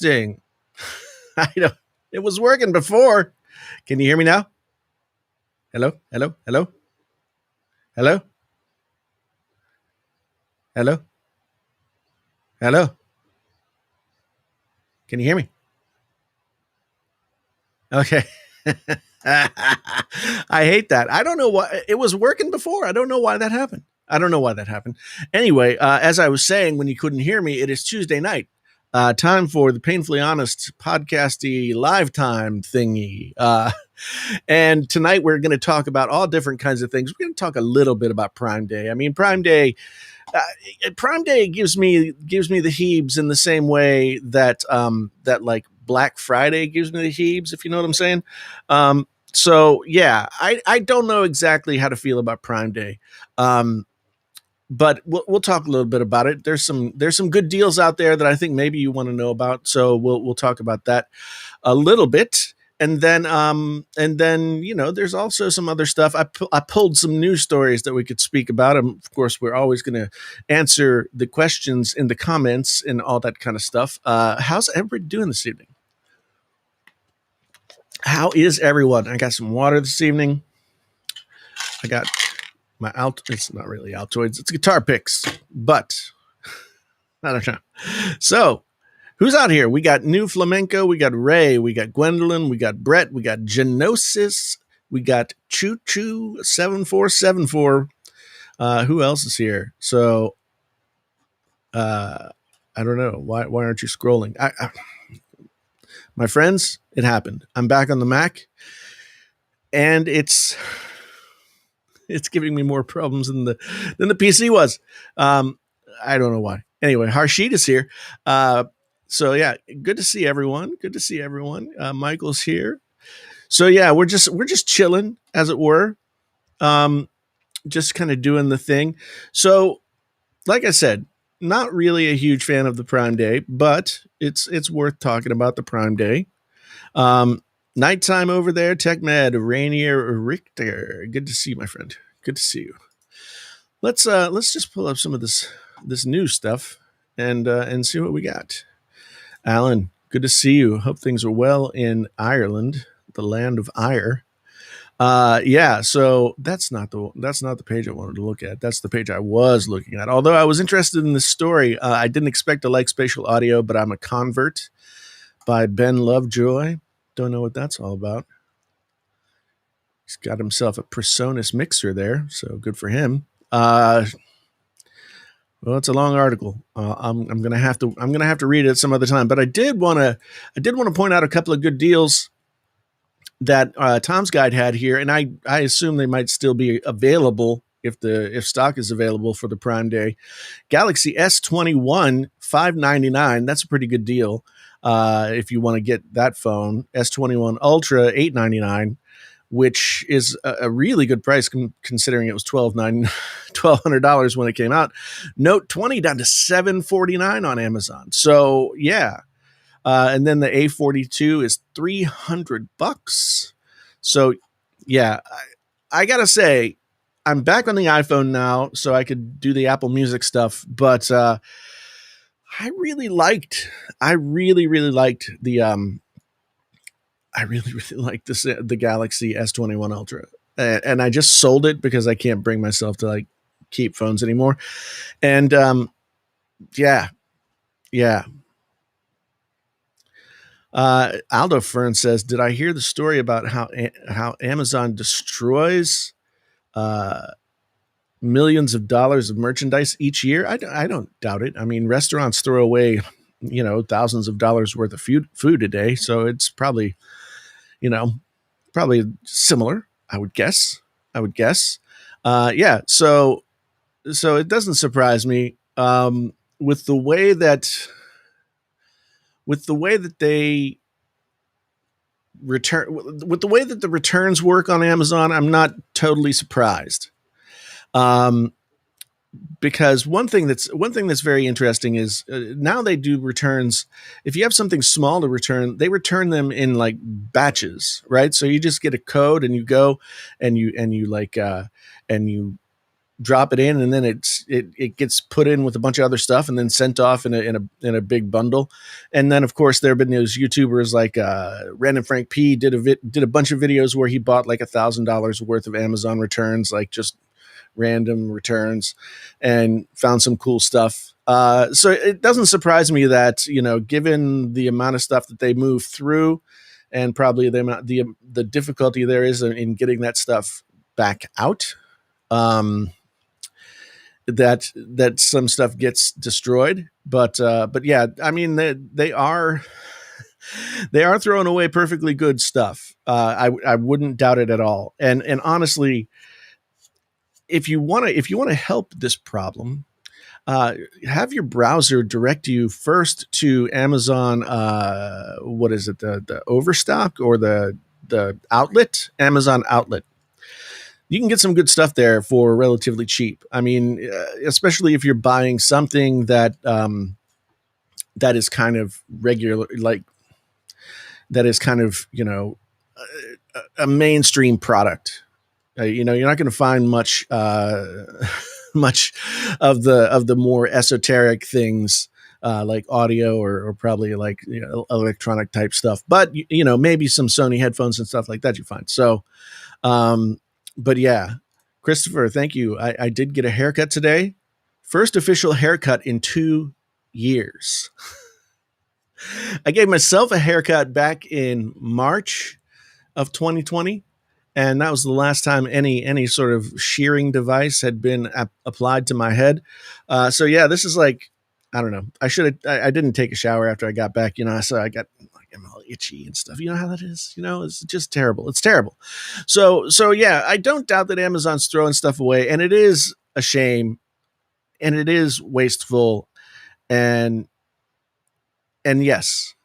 Interesting. I don't. It was working before. Can you hear me now? Hello, hello, hello, hello, hello, hello. Can you hear me? Okay. I hate that. I don't know why it was working before. I don't know why that happened. I don't know why that happened. Anyway, as I was saying, when you couldn't hear me, it is Tuesday night. Time for the Painfully Honest podcasty live time thingy. And tonight we're going to talk about all different kinds of things. We're going to talk a little bit about Prime Day. I mean, Prime Day gives me the heebs in the same way that that like Black Friday gives me the heebs, if you know what I'm saying. So yeah, I don't know exactly how to feel about Prime Day. But we'll talk a little bit about it. There's some good deals out there that I think maybe you want to know about. So we'll talk about that a little bit. And then there's also some other stuff. I pulled some news stories that we could speak about. Of course, we're always going to answer the questions in the comments and all that kind of stuff. How's everybody doing this evening? How is everyone? I got some water this evening. I got my it's not really Altoids, it's guitar picks, but I don't know. So who's out here? We got New Flamenco, we got Ray, we got Gwendolyn, we got Brett, we got Genosis, we got Choo Choo 7474. Who else is here? So I don't know. Why aren't you scrolling? My friends, it happened. I'm back on the Mac, and it's giving me more problems than the PC was. I don't know why. Anyway, Harshit is here. So yeah, good to see everyone. Good to see everyone. Michael's here. So yeah, we're just chilling, as it were. Just kind of doing the thing. So, like I said, not really a huge fan of the Prime Day, but it's worth talking about the Prime Day. Nighttime over there, TechMed, Rainier Richter. Good to see you, my friend. Good to see you. Let's just pull up some of this new stuff and see what we got. Alan, good to see you. Hope things are well in Ireland, the land of ire. Yeah, so that's not the page I wanted to look at. That's the page I was looking at. Although I was interested in this story, I didn't expect to like spatial audio, but I'm a convert by Ben Lovejoy. Don't know what that's all about. He's got himself a PreSonus mixer there, so good for him. Well, it's a long article. I'm gonna have to read it some other time. But I did want to point out a couple of good deals that Tom's Guide had here, and I assume they might still be available if stock is available for the Prime Day. Galaxy S21 $599. That's a pretty good deal if you want to get that phone. S21 Ultra $899. Which is a really good price considering it was $1,200 when it came out. Note 20 down to $749 on Amazon. So yeah, and then the A42 is $300. So yeah, I gotta say, I'm back on the iPhone now, so I could do the Apple Music stuff. But I really liked the I really, really like the Galaxy S21 Ultra, and I just sold it because I can't bring myself to like keep phones anymore. And yeah. Aldo Fern says, "Did I hear the story about how Amazon destroys millions of dollars of merchandise each year?" I don't doubt it. I mean, restaurants throw away thousands of dollars worth of food a day, so it's probably probably similar, I would guess. Yeah. So it doesn't surprise me with the way that they return, with the way that the returns work on Amazon. I'm not totally surprised. Because one thing that's very interesting is now they do returns. If you have something small to return, they return them in like batches, right? So you just get a code and you go and you drop it in, and then it gets put in with a bunch of other stuff and then sent off in a big bundle. And then of course there have been those YouTubers like Random Frank P did a bunch of videos where he bought like $1,000 worth of Amazon returns, like just random returns, and found some cool stuff. So it doesn't surprise me that, given the amount of stuff that they move through, and probably the difficulty there is in getting that stuff back out, that some stuff gets destroyed. But yeah, I mean they are throwing away perfectly good stuff. I wouldn't doubt it at all. And honestly, if you want to help this problem, have your browser direct you first to Amazon. What is it? The Overstock or the outlet? Amazon outlet. You can get some good stuff there for relatively cheap. I mean, especially if you're buying something that that is kind of regular, like that is kind of a mainstream product. You're not going to find much much of the more esoteric things like audio or probably like electronic type stuff. But maybe some Sony headphones and stuff like that you find. So, but yeah, Christopher, thank you. I did get a haircut today. First official haircut in 2 years. I gave myself a haircut back in March of 2020. And that was the last time any sort of shearing device had been applied to my head. So yeah, this is like, I don't know. I didn't take a shower after I got back. So I'm all itchy and stuff. You know how that is. It's just terrible. It's terrible. So yeah, I don't doubt that Amazon's throwing stuff away, and it is a shame, and it is wasteful, and yes.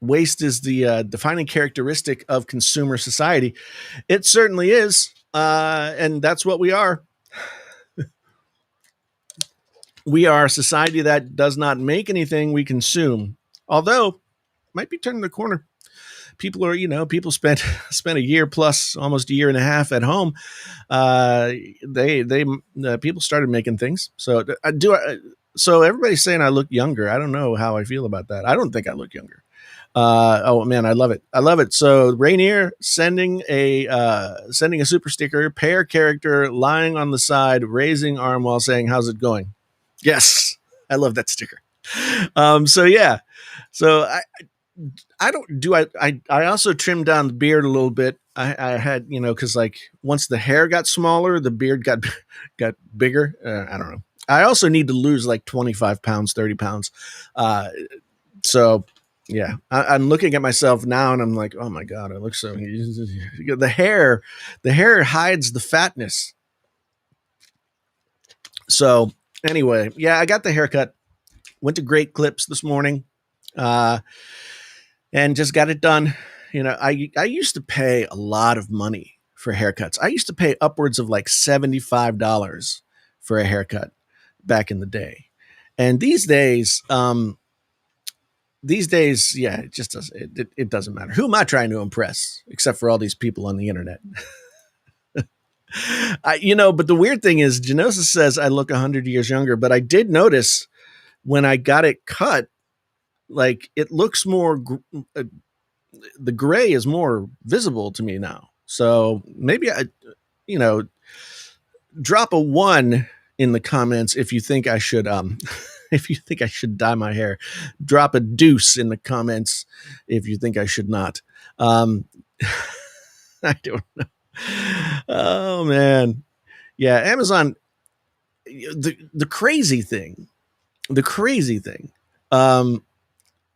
Waste is the defining characteristic of consumer society. It certainly is. And that's what we are. We are a society that does not make anything, we consume. Although, might be turning the corner. People are, people spent a year plus, almost a year and a half at home. People started making things. So so everybody's saying I look younger. I don't know how I feel about that. I don't think I look younger. Oh man, I love it. So Rainier sending a super sticker, pair character lying on the side, raising arm while saying, "How's it going?" Yes, I love that sticker. So yeah, so I don't do I also trimmed down the beard a little bit. I had because like once the hair got smaller, the beard got bigger. I don't know. I also need to lose like 25 pounds, 30 pounds. So. Yeah, I'm looking at myself now and I'm like, oh my God, I look so. The hair hides the fatness. So anyway, yeah, I got the haircut. Went to Great Clips this morning, and just got it done. I used to pay a lot of money for haircuts. I used to pay upwards of like $75 for a haircut back in the day, and these days, yeah, it just doesn't. It doesn't matter. Who am I trying to impress, except for all these people on the internet? But the weird thing is, Genosis says I look 100 years younger, but I did notice when I got it cut, like it looks more. The gray is more visible to me now. So maybe drop a 1 in the comments if you think I should if you think I should dye my hair. Drop a deuce in the comments if you think I should not. I don't know. Oh man. Yeah, Amazon, the crazy thing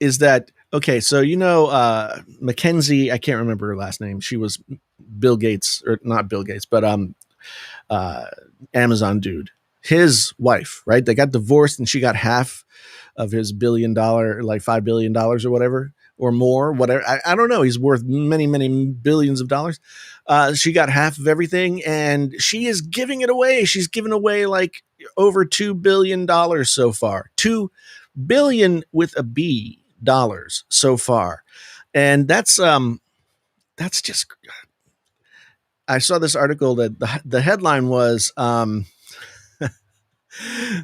is that okay, so Mackenzie, I can't remember her last name. She was Bill Gates, or not Bill Gates, but Amazon dude, his wife, right? They got divorced and she got half of his $1 billion, like $5 billion or whatever, or more, whatever. I don't know. He's worth many, many billions of dollars. She got half of everything and she is giving it away. She's given away like over $2 billion so far. $2 billion with a B dollars so far. And that's just, I saw this article that the headline was,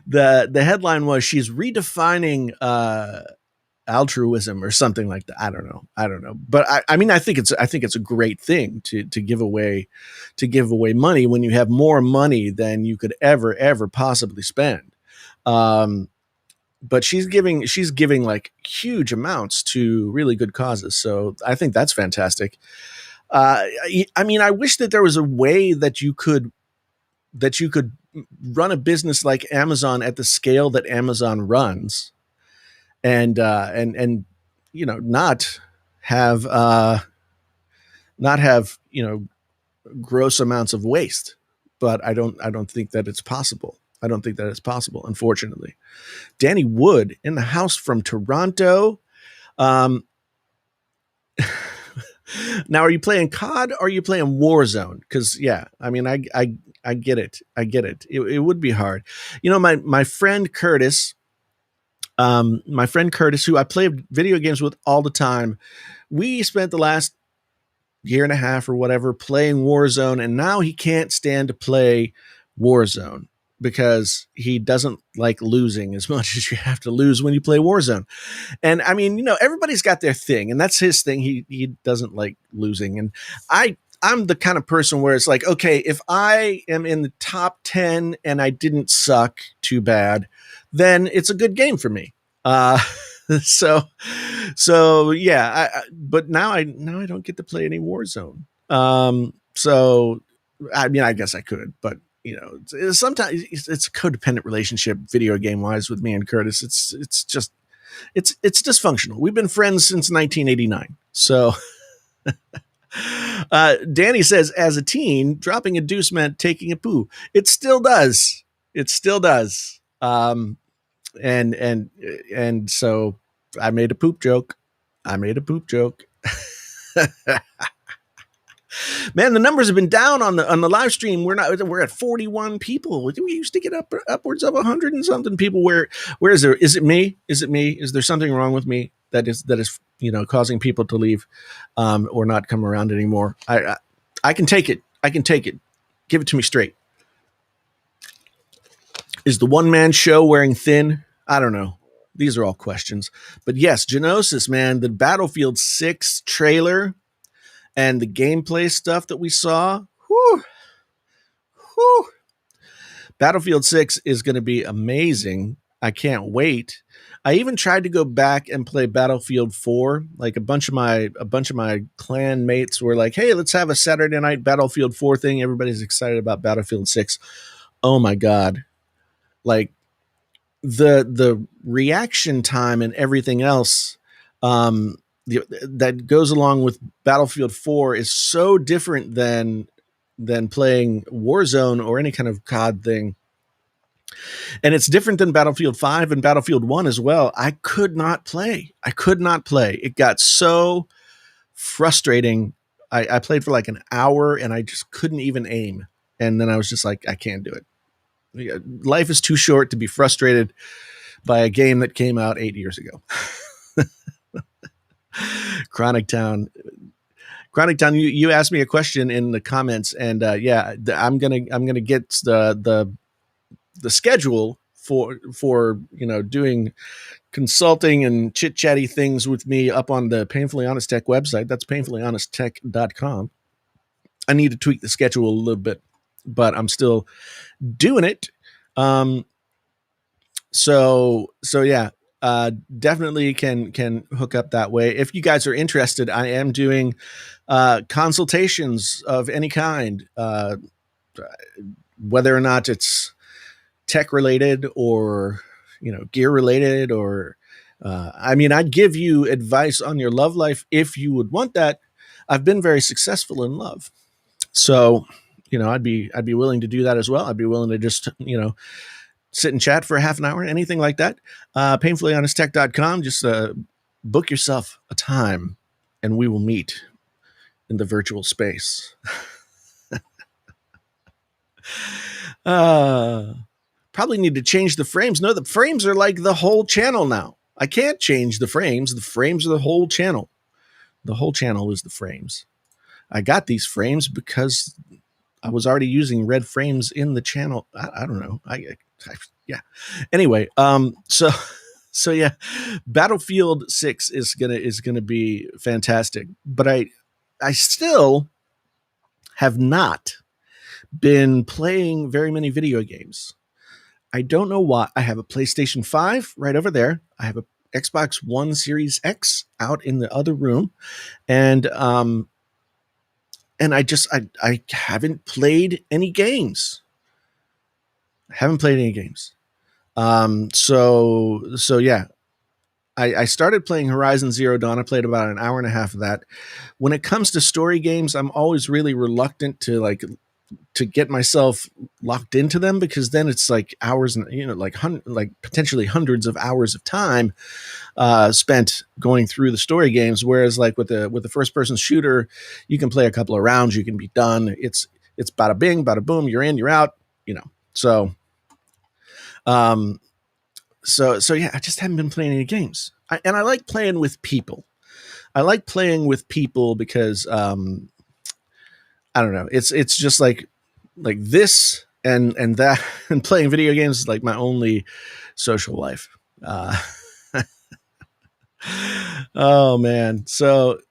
The headline was she's redefining altruism or something like that. I don't know. But I mean, I think it's a great thing to give away money when you have more money than you could ever possibly spend. Um, but she's giving like huge amounts to really good causes. So I think that's fantastic. I mean, I wish that there was a way that you could run a business like Amazon at the scale that Amazon runs, and have not have gross amounts of waste. But I don't think that it's possible. I don't think that it's possible, unfortunately. Danny Wood in the house from Toronto. Um, Now, are you playing COD or are you playing Warzone? Because yeah, I mean, I get it. I get it. It would be hard. My friend Curtis, who I play video games with all the time, we spent the last year and a half or whatever playing Warzone, and now he can't stand to play Warzone because he doesn't like losing as much as you have to lose when you play Warzone. And I mean, everybody's got their thing, and that's his thing. He doesn't like losing, and I'm the kind of person where it's like, okay, if I am in the top 10 and I didn't suck too bad, then it's a good game for me. Uh, so yeah, but now I don't get to play any Warzone. So I mean, I guess I could, but sometimes it's a codependent relationship, video game wise, with me and Curtis. It's just it's dysfunctional. We've been friends since 1989. So Danny says, as a teen, dropping a deuce meant taking a poo. It still does. It still does. And so I made a poop joke. I made a poop joke. Man, the numbers have been down on the live stream. We're at 41 people. We used to get upwards of 100 and something people. Where is there? Is it me? Is it me? Is there something wrong with me that is causing people to leave or not come around anymore? I can take it. I can take it. Give it to me straight. Is the one man show wearing thin? I don't know. These are all questions. But yes, Genosis, man, the Battlefield 6 trailer and the gameplay stuff that we saw. Whew, whew. Battlefield 6 is going to be amazing. I can't wait. I even tried to go back and play Battlefield 4. Like a bunch of my clan mates were like, "Hey, let's have a Saturday night Battlefield 4 thing." Everybody's excited about Battlefield 6. Oh my god. Like the reaction time and everything else that goes along with Battlefield 4 is so different than playing Warzone or any kind of COD thing. And it's different than Battlefield 5 and Battlefield 1 as well. I could not play. It got so frustrating. I played for like an hour and I just couldn't even aim. And then I was just like, I can't do it. Life is too short to be frustrated by a game that came out 8 years ago. Chronic Town, you asked me a question in the comments, and yeah, I'm gonna get the schedule for doing consulting and chit chatty things with me up on the Painfully Honest Tech website. That's painfullyhonesttech.com. I need to tweak the schedule a little bit, but I'm still doing it. So yeah, definitely can hook up that way. If you guys are interested, I am doing consultations of any kind, whether or not it's tech related or gear related, or I mean, I'd give you advice on your love life if you would want that. I've been very successful in love, so I'd be willing to do that as well. I'd be willing to just sit and chat for a half an hour, anything like that. Painfullyhonesttech.com. Just book yourself a time and we will meet in the virtual space. Probably need to change the frames. No, the frames are like the whole channel now. I can't change the frames. The frames are the whole channel. The whole channel is the frames. I got these frames because I was already using red frames in the channel. I don't know. Yeah. Anyway, so yeah, Battlefield 6 is gonna be fantastic, but I still have not been playing very many video games. I don't know why. I have a PlayStation 5 right over there. I have a Xbox One Series X out in the other room, and I haven't played any games. I haven't played any games. So yeah, I started playing Horizon Zero Dawn. I played about an hour and a half of that. When it comes to story games, I'm always really reluctant to get myself locked into them, because then it's like hours and like potentially hundreds of hours of time spent going through the story games. Whereas like with the first person shooter, you can play a couple of rounds, you can be done. It's bada bing, bada boom. You're in, you're out. You know. Um, so yeah, I just haven't been playing any games. And I like playing with people. I like playing with people because I don't know. It's just like this and that, and playing video games is like my only social life. Oh man. So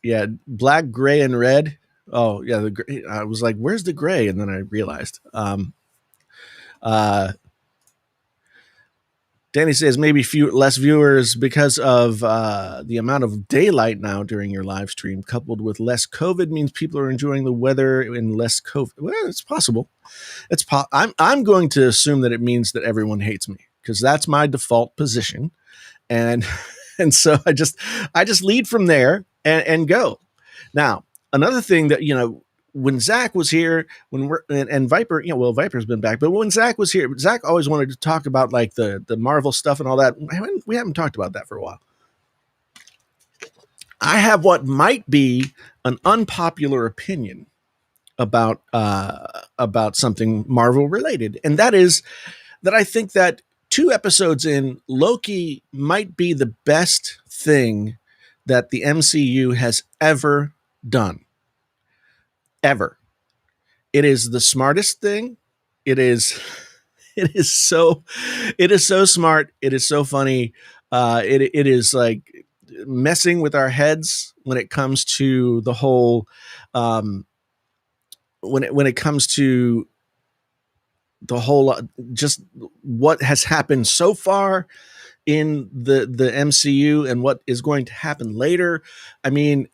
yeah, black, gray, and red. Oh yeah, I was like, "Where's the gray?" And then I realized. Uh, Danny says maybe less viewers because of the amount of daylight now during your live stream, coupled with less COVID, means people are enjoying the weather and less COVID. Well, it's possible. I'm going to assume that it means that everyone hates me, because that's my default position, and and so I just lead from there and go. Now, another thing that, when Zach was here, and Viper, well, Viper's been back, but when Zach was here, Zach always wanted to talk about like the Marvel stuff and all that. We haven't talked about that for a while. I have what might be an unpopular opinion about something Marvel related, and that is that I think that 2 episodes in, Loki might be the best thing that the MCU has ever done. Ever. It is the smartest thing. It is it is so smart. It is so funny. It is like messing with our heads when it comes to the whole when it comes to the whole just what has happened so far in the MCU and what is going to happen later. I mean,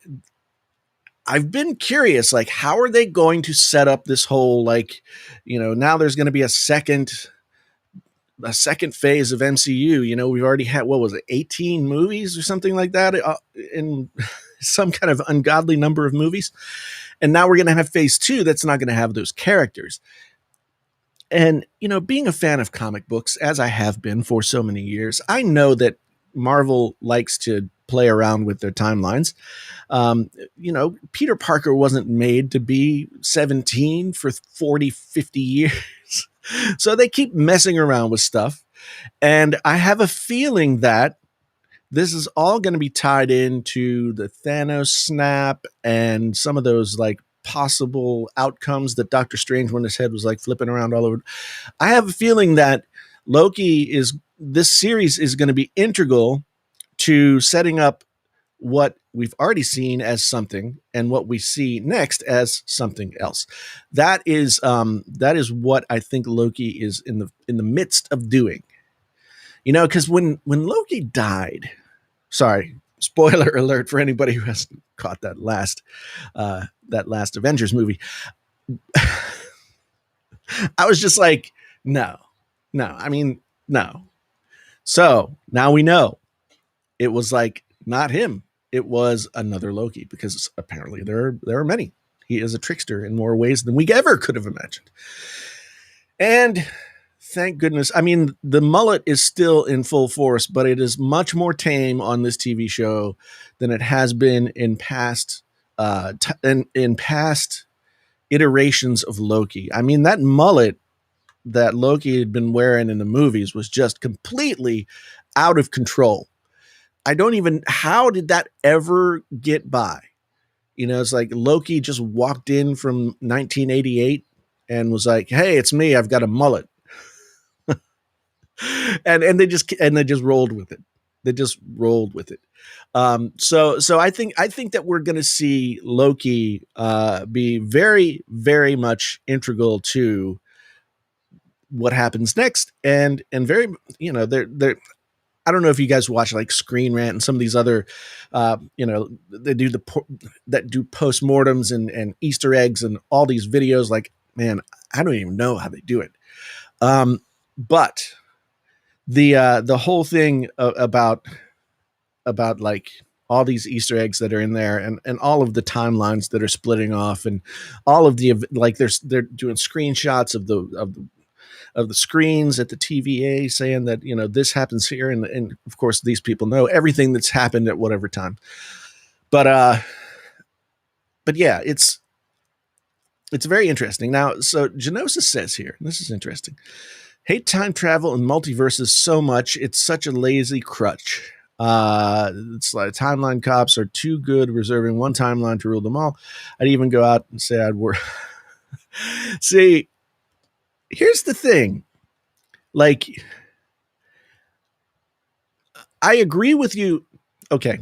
I've been curious, like, how are they going to set up this whole, like, now there's going to be a second phase of MCU. We've already had, what was it, 18 movies or something like that, in some kind of ungodly number of movies. And now we're going to have phase 2 that's not going to have those characters. And, being a fan of comic books, as I have been for so many years, I know that Marvel likes to play around with their timelines. Peter Parker wasn't made to be 17 for 40, 50 years. So they keep messing around with stuff. And I have a feeling that this is all going to be tied into the Thanos snap and some of those like possible outcomes that Doctor Strange, when his head was like flipping around all over. I have a feeling that this series is going to be integral to setting up what we've already seen as something and what we see next as something else. That is what I think Loki is in the midst of doing. Because when Loki died, sorry, spoiler alert for anybody who hasn't caught that last Avengers movie, I was just like, no, I mean, no. So now we know it was like not him. It was another Loki, because apparently there are many. He is a trickster in more ways than we ever could have imagined. And thank goodness. I mean, the mullet is still in full force, but it is much more tame on this TV show than it has been in past in past iterations of Loki. I mean, that mullet that Loki had been wearing in the movies was just completely out of control. How did that ever get by? It's like Loki just walked in from 1988 and was like, "Hey, it's me. I've got a mullet." and they just rolled with it. They just rolled with it. So I think that we're going to see Loki be very very much integral to what happens next, and very, they're I don't know if you guys watch like Screen Rant and some of these other, they do that do postmortems and Easter eggs and all these videos. Like, man, I don't even know how they do it. But the whole thing about like all these Easter eggs that are in there, and all of the timelines that are splitting off, and all of the, like, they're doing screenshots of the screens at the TVA saying that, this happens here, and of course these people know everything that's happened at whatever time. But yeah, it's very interesting. Now, so Genosis says here, and this is interesting: hate time travel and multiverses so much, it's such a lazy crutch. It's like timeline cops are too good, reserving one timeline to rule them all. I'd even go out and say I'd work. See, here's the thing. Like, I agree with you. Okay.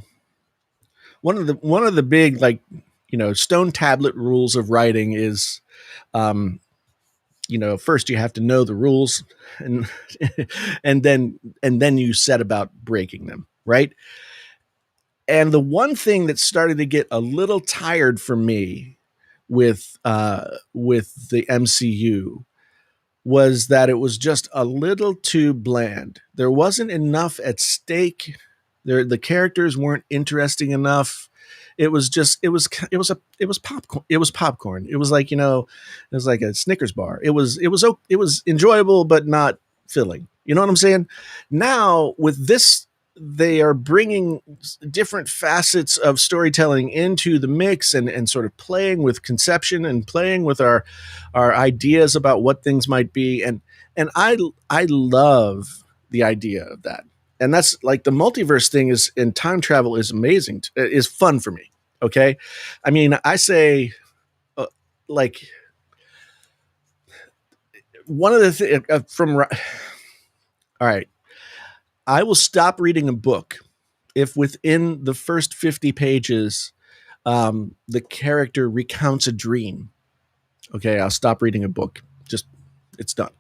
One of the big, like, stone tablet rules of writing is, first you have to know the rules, and and then you set about breaking them, right? And the one thing that started to get a little tired for me with the MCU was that it was just a little too bland. There wasn't enough at stake. The characters weren't interesting enough. It was just it was popcorn. It was popcorn. It was like, it was like a Snickers bar. It was enjoyable but not filling. You know what I'm saying? Now with this, they are bringing different facets of storytelling into the mix, and sort of playing with conception and playing with our ideas about what things might be, and I love the idea of that. And that's like the multiverse thing is, and time travel is amazing, is fun for me. Okay. I mean, I say, like, one of the things all right, I will stop reading a book if within the first 50 pages, the character recounts a dream. Okay, I'll stop reading a book. Just, it's done.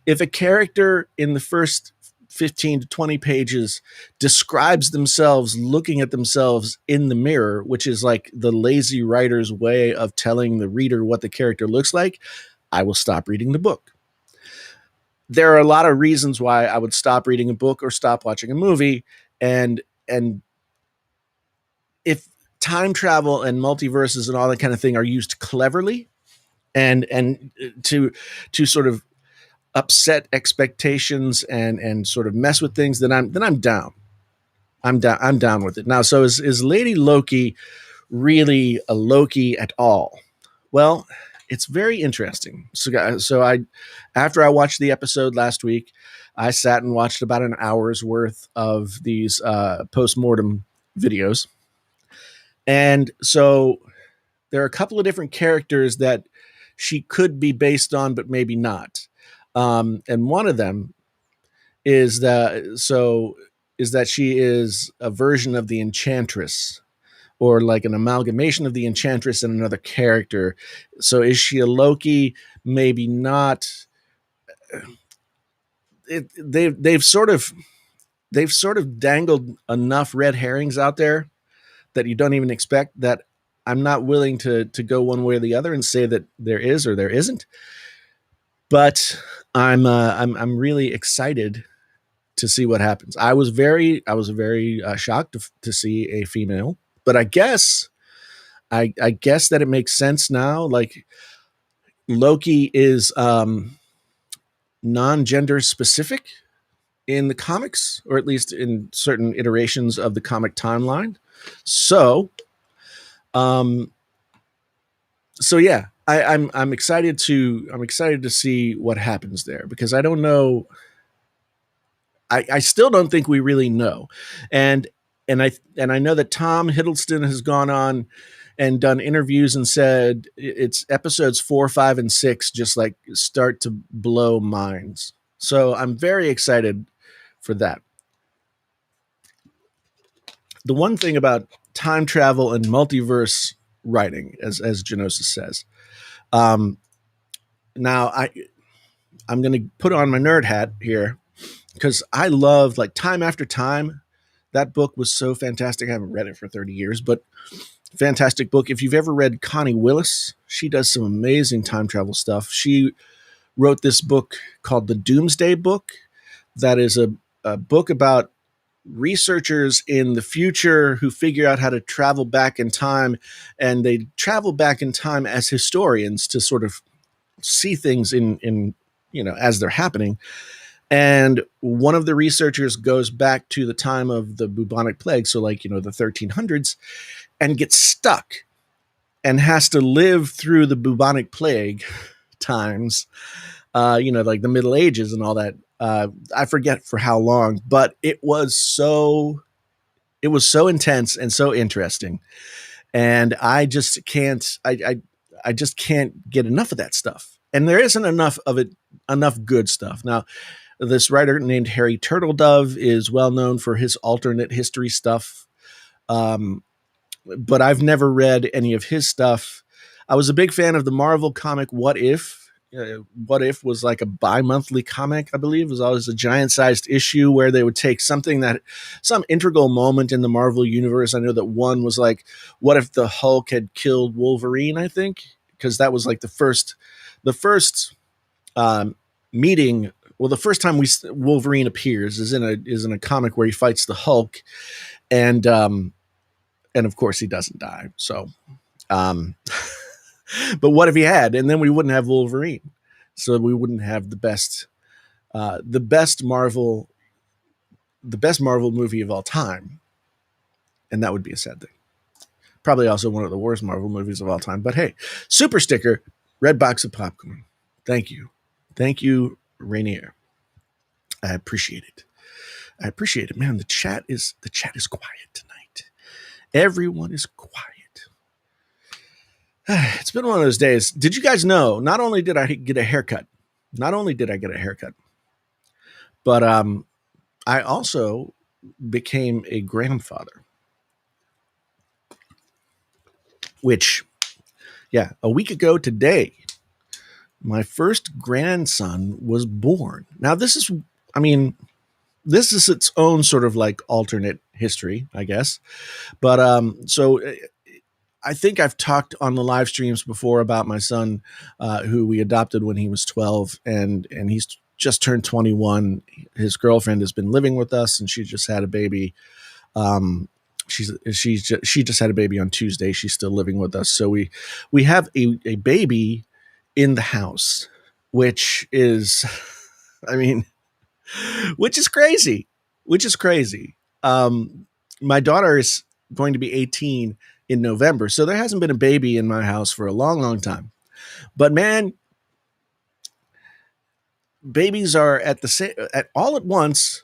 If a character in the first 15 to 20 pages describes themselves looking at themselves in the mirror, which is like the lazy writer's way of telling the reader what the character looks like, I will stop reading the book. There are a lot of reasons why I would stop reading a book or stop watching a movie, and if time travel and multiverses and all that kind of thing are used cleverly, and to sort of upset expectations and sort of mess with things, then I'm down. I'm down with it. Now, so is Lady Loki really a Loki at all? Well, it's very interesting. So after I watched the episode last week, I sat and watched about an hour's worth of these post-mortem videos. And so there are a couple of different characters that she could be based on, but maybe not. And one of them is that she is a version of the Enchantress, or like an amalgamation of the Enchantress and another character. So is she a Loki? Maybe not. They've sort of dangled enough red herrings out there that you don't even expect, that I'm not willing to go one way or the other and say that there is or there isn't. But I'm really excited to see what happens. I was very shocked to see a female, but I guess that it makes sense now. Like, Loki is non-gender specific in the comics, or at least in certain iterations of the comic timeline. So, yeah, I'm excited to see what happens there, because I don't know. I still don't think we really know, and I know that Tom Hiddleston has gone on and done interviews and said it's episodes 4, 5, and 6 just like start to blow minds. So I'm very excited for that. The one thing about time travel and multiverse writing, as Genosis says, um, now I'm going to put on my nerd hat here because I love like Time After Time. That book was so fantastic. I haven't read it for 30 years, but fantastic book. If you've ever read Connie Willis, she does some amazing time travel stuff. She wrote this book called The Doomsday Book, that is a book about researchers in the future who figure out how to travel back in time, and they travel back in time as historians to sort of see things in as they're happening. And one of the researchers goes back to the time of the bubonic plague, so like the 1300s, and gets stuck and has to live through the bubonic plague times, like the Middle Ages and all that. I forget for how long, but it was so intense and so interesting, and I just can't get enough of that stuff. And there isn't enough of it, enough good stuff. Now, this writer named Harry Turtledove is well known for his alternate history stuff. But I've never read any of his stuff. I was a big fan of the Marvel comic What If. What If was like a bi-monthly comic, I believe. It was always a giant-sized issue where they would take some integral moment in the Marvel universe. I know that one was like, what if the Hulk had killed Wolverine, I think? Because that was like the first meeting. Well, the first time Wolverine appears is in a comic where he fights the Hulk, and of course he doesn't die. So, um, but what if he had? And then we wouldn't have Wolverine, so we wouldn't have the best Marvel movie of all time, and that would be a sad thing. Probably also one of the worst Marvel movies of all time. But hey, super sticker, red box of popcorn. Thank you, Rainier. I appreciate it. Man. The chat is quiet tonight. Everyone is quiet. It's been one of those days. Did you guys know? Not only did I get a haircut, but I also became a grandfather. Which, yeah, a week ago today, my first grandson was born. Now, this is its own sort of like alternate history, I guess. But so I think I've talked on the live streams before about my son, who we adopted when he was 12, and he's just turned 21. His girlfriend has been living with us, and she just had a baby. She just had a baby on Tuesday. She's still living with us, so we have a baby in the house, which is, I mean, which is crazy. My daughter is going to be 18 in November, so there hasn't been a baby in my house for a long, long time. But man, babies are at all at once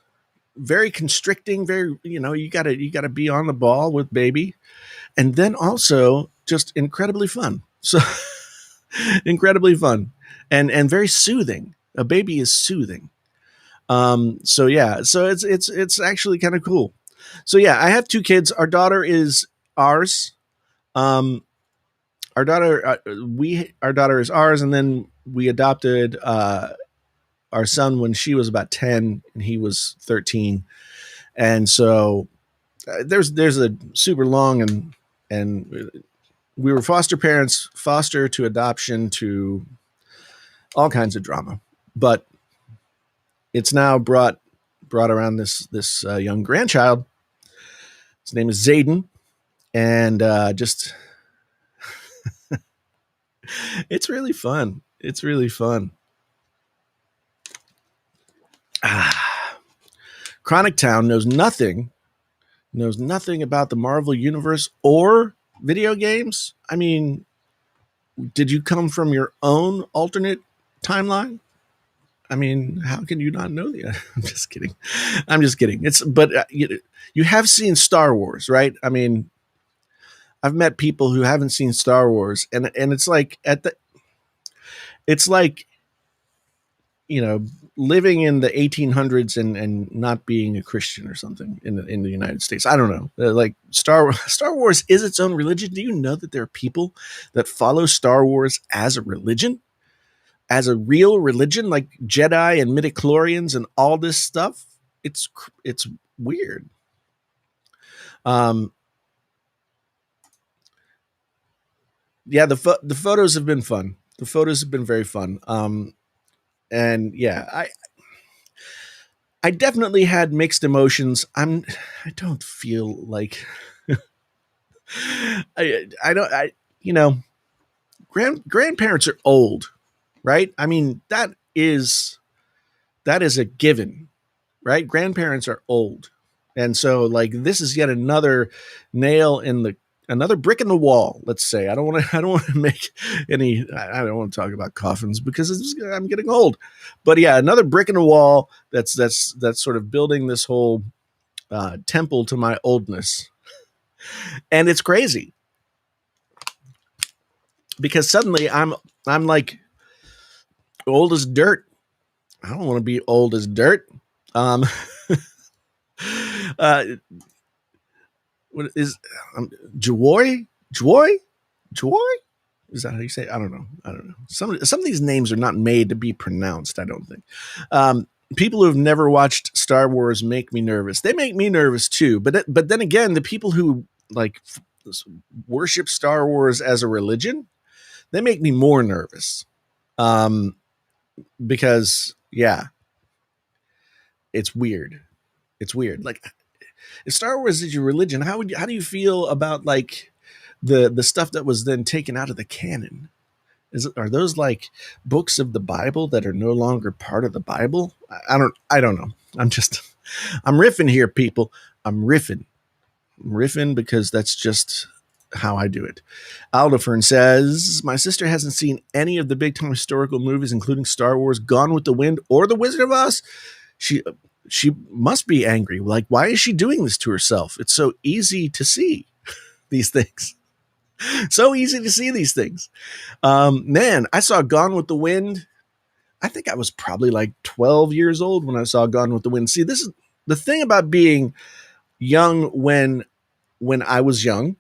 very constricting. Very, you gotta be on the ball with baby, and then also just incredibly fun. So incredibly fun and very soothing. A baby is soothing. So yeah, so it's actually kind of cool. So yeah, I have two kids. Our daughter is ours. Um, our daughter is ours, and then we adopted our son when she was about 10 and he was 13. And so there's a super long and we were foster parents, foster to adoption to all kinds of drama, but it's now brought around this young grandchild. His name is Zayden, and just it's really fun. Chronic Town knows nothing about the Marvel universe or video games. I mean, did you come from your own alternate timeline? I mean, how can you not know that? I'm just kidding. But you have seen Star Wars, right? I mean, I've met people who haven't seen Star Wars, and it's like it's like you know, living in the 1800s and not being a Christian or something in the United States. I don't know. Like Star Wars is its own religion. Do you know that there are people that follow Star Wars as a religion, as a real religion, like Jedi and midichlorians and all this stuff? It's weird. Um, yeah, the photos have been fun. The photos have been very fun. And yeah, I definitely had mixed emotions. I don't feel like I don't I you know grandparents are old, right? I mean that is a given, right? Grandparents are old, and so like this is yet another nail in the another brick in the wall. Let's say I don't want to make any I don't want to talk about coffins because I'm getting old, but yeah, another brick in the wall that's sort of building this whole temple to my oldness, and it's crazy because suddenly I'm like old as dirt. I don't want to be old as dirt. Um, uh, what is Joy? Joy? Joy? Is that how you say it? I don't know. I don't know. Some of these names are not made to be pronounced. I don't think. People who have never watched Star Wars make me nervous. They make me nervous too. But then again, the people who like worship Star Wars as a religion, they make me more nervous. Um, because yeah, it's weird. It's weird. Like if Star Wars is your religion, how do you feel about like the stuff that was then taken out of the canon? Are those like books of the Bible that are no longer part of the Bible? I don't know. I'm riffing here, people. I'm riffing. I'm riffing because that's just how I do it. Aldefern says, my sister hasn't seen any of the big time historical movies, including Star Wars, Gone with the Wind, or The Wizard of Oz. She she must be angry. Like, why is she doing this to herself? It's so easy to see these things. So easy to see these things. Man, I saw Gone with the Wind. I think I was probably like 12 years old when I saw Gone with the Wind. See, this is the thing about being young when I was young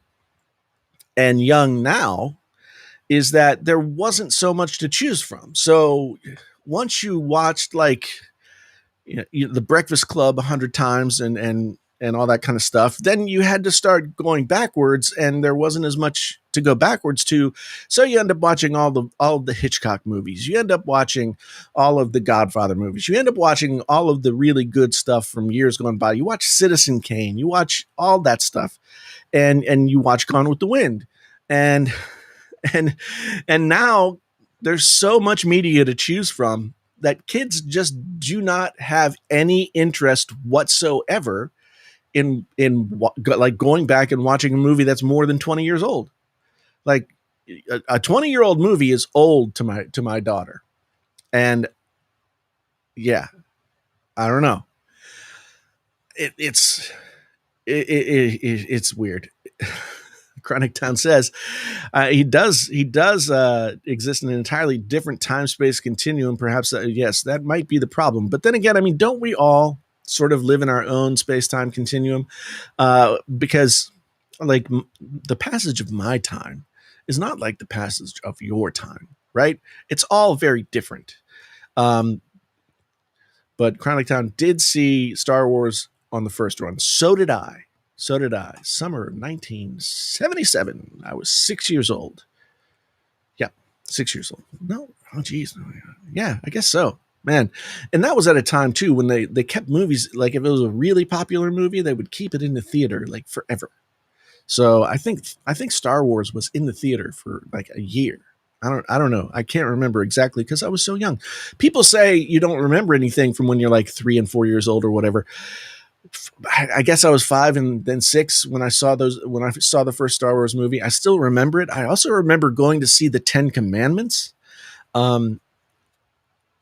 and young now is that there wasn't so much to choose from. So once you watched like the Breakfast Club 100 times and all that kind of stuff, then you had to start going backwards, and there wasn't as much to go backwards to. So you end up watching all of the Hitchcock movies. You end up watching all of the Godfather movies. You end up watching all of the really good stuff from years gone by. You watch Citizen Kane. You watch all that stuff, and you watch Gone with the Wind, and and and now there's so much media to choose from that kids just do not have any interest whatsoever in like going back and watching a movie that's more than 20 years old. Like a 20-year-old movie is old to my daughter. And yeah, I don't know. It's it's weird. Chronic Town says he does exist in an entirely different time space continuum. Perhaps yes, that might be the problem. But then again, I mean, don't we all sort of live in our own space time continuum? Because like the passage of my time is not like the passage of your time, right? It's all very different. Um, but Chronic Town did see Star Wars on the first run. So did I. So did I. Summer of 1977. I was 6 years old. Yeah, 6 years old. No, oh geez. Yeah, I guess so. Man, and that was at a time too when they kept movies like if it was a really popular movie, they would keep it in the theater like forever. So I think Star Wars was in the theater for like a year. I don't know. I can't remember exactly because I was so young. People say you don't remember anything from when you're like 3 and 4 years old or whatever. I guess I was 5 and then 6 when I saw the first Star Wars movie. I still remember it. I also remember going to see the Ten Commandments. Um,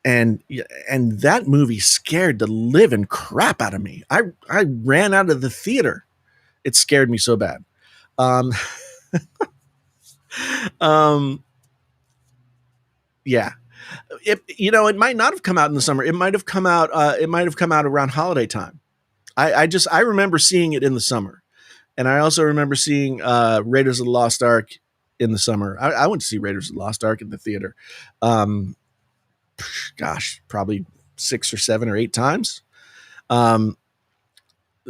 and and that movie scared the living crap out of me. I ran out of the theater. It scared me so bad. Um, um, yeah. It might not have come out in the summer. It might have come out. It might have come out around holiday time. I remember seeing it in the summer, and I also remember seeing Raiders of the Lost Ark in the summer. I went to see Raiders of the Lost Ark in the theater. Um, Gosh, probably 6 or 7 or 8 times. Um,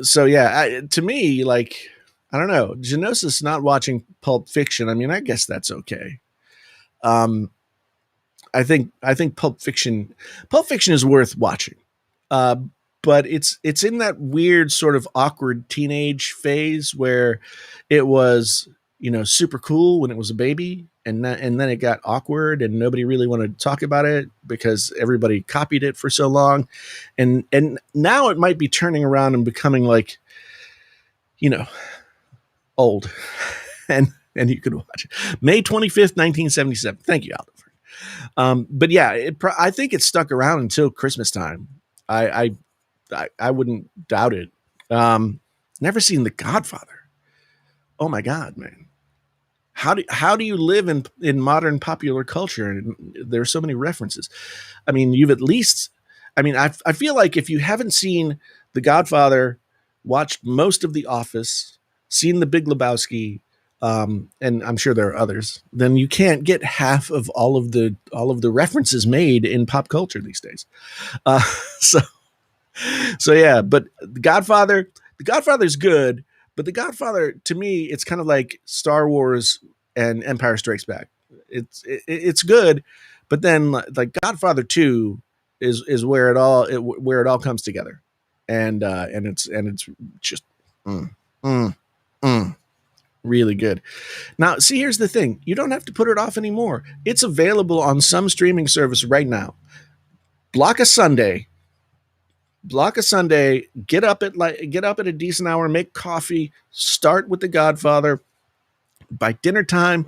so yeah, to me, like, I don't know, Genosis not watching Pulp Fiction. I mean, I guess that's okay. Um, I think Pulp Fiction is worth watching. Uh, but it's in that weird sort of awkward teenage phase where it was, super cool when it was a baby, and then it got awkward and nobody really wanted to talk about it because everybody copied it for so long, and now it might be turning around and becoming like, you know old, and you could watch it. May 25th, 1977. Thank you, Aldo. But yeah, I think it stuck around until Christmas time. I wouldn't doubt it. Never seen The Godfather. Oh my God, man! How do you live in modern popular culture? And there are so many references. I mean, you've at least. I mean, I feel like if you haven't seen The Godfather, watched most of The Office, seen The Big Lebowski, and I'm sure there are others, then you can't get half of all of the references made in pop culture these days. Uh, so so yeah, but The Godfather's good, but The Godfather to me, it's kind of like Star Wars and Empire Strikes Back. It's good, but then like Godfather 2 is where it all comes together, and it's just mm, mm, mm, really good. Now, see, here's the thing: you don't have to put it off anymore. It's available on some streaming service right now. Block a Sunday, get up at a decent hour, make coffee, start with The Godfather. By dinner time,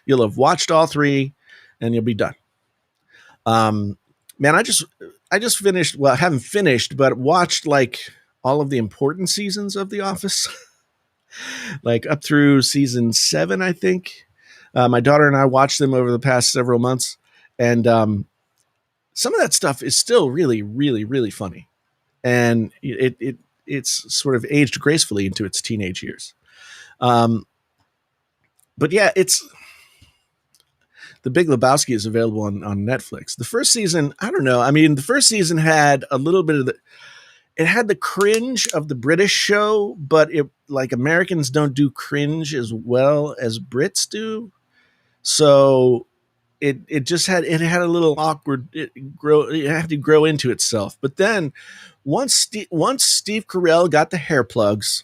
you'll have watched all three, and you'll be done. Um, Man, I just finished. Well, I haven't finished, but watched like all of the important seasons of The Office, like up through season 7, I think. My daughter and I watched them over the past several months, and some of that stuff is still really, really, really funny, and it's sort of aged gracefully into its teenage years. Um, but yeah, it's The Big Lebowski is available on Netflix. The first season, I don't know. I mean, the first season had a little bit of it had the cringe of the British show, but it like Americans don't do cringe as well as Brits do. So it had a little awkward it had to grow into itself. But then once Steve Carell got the hair plugs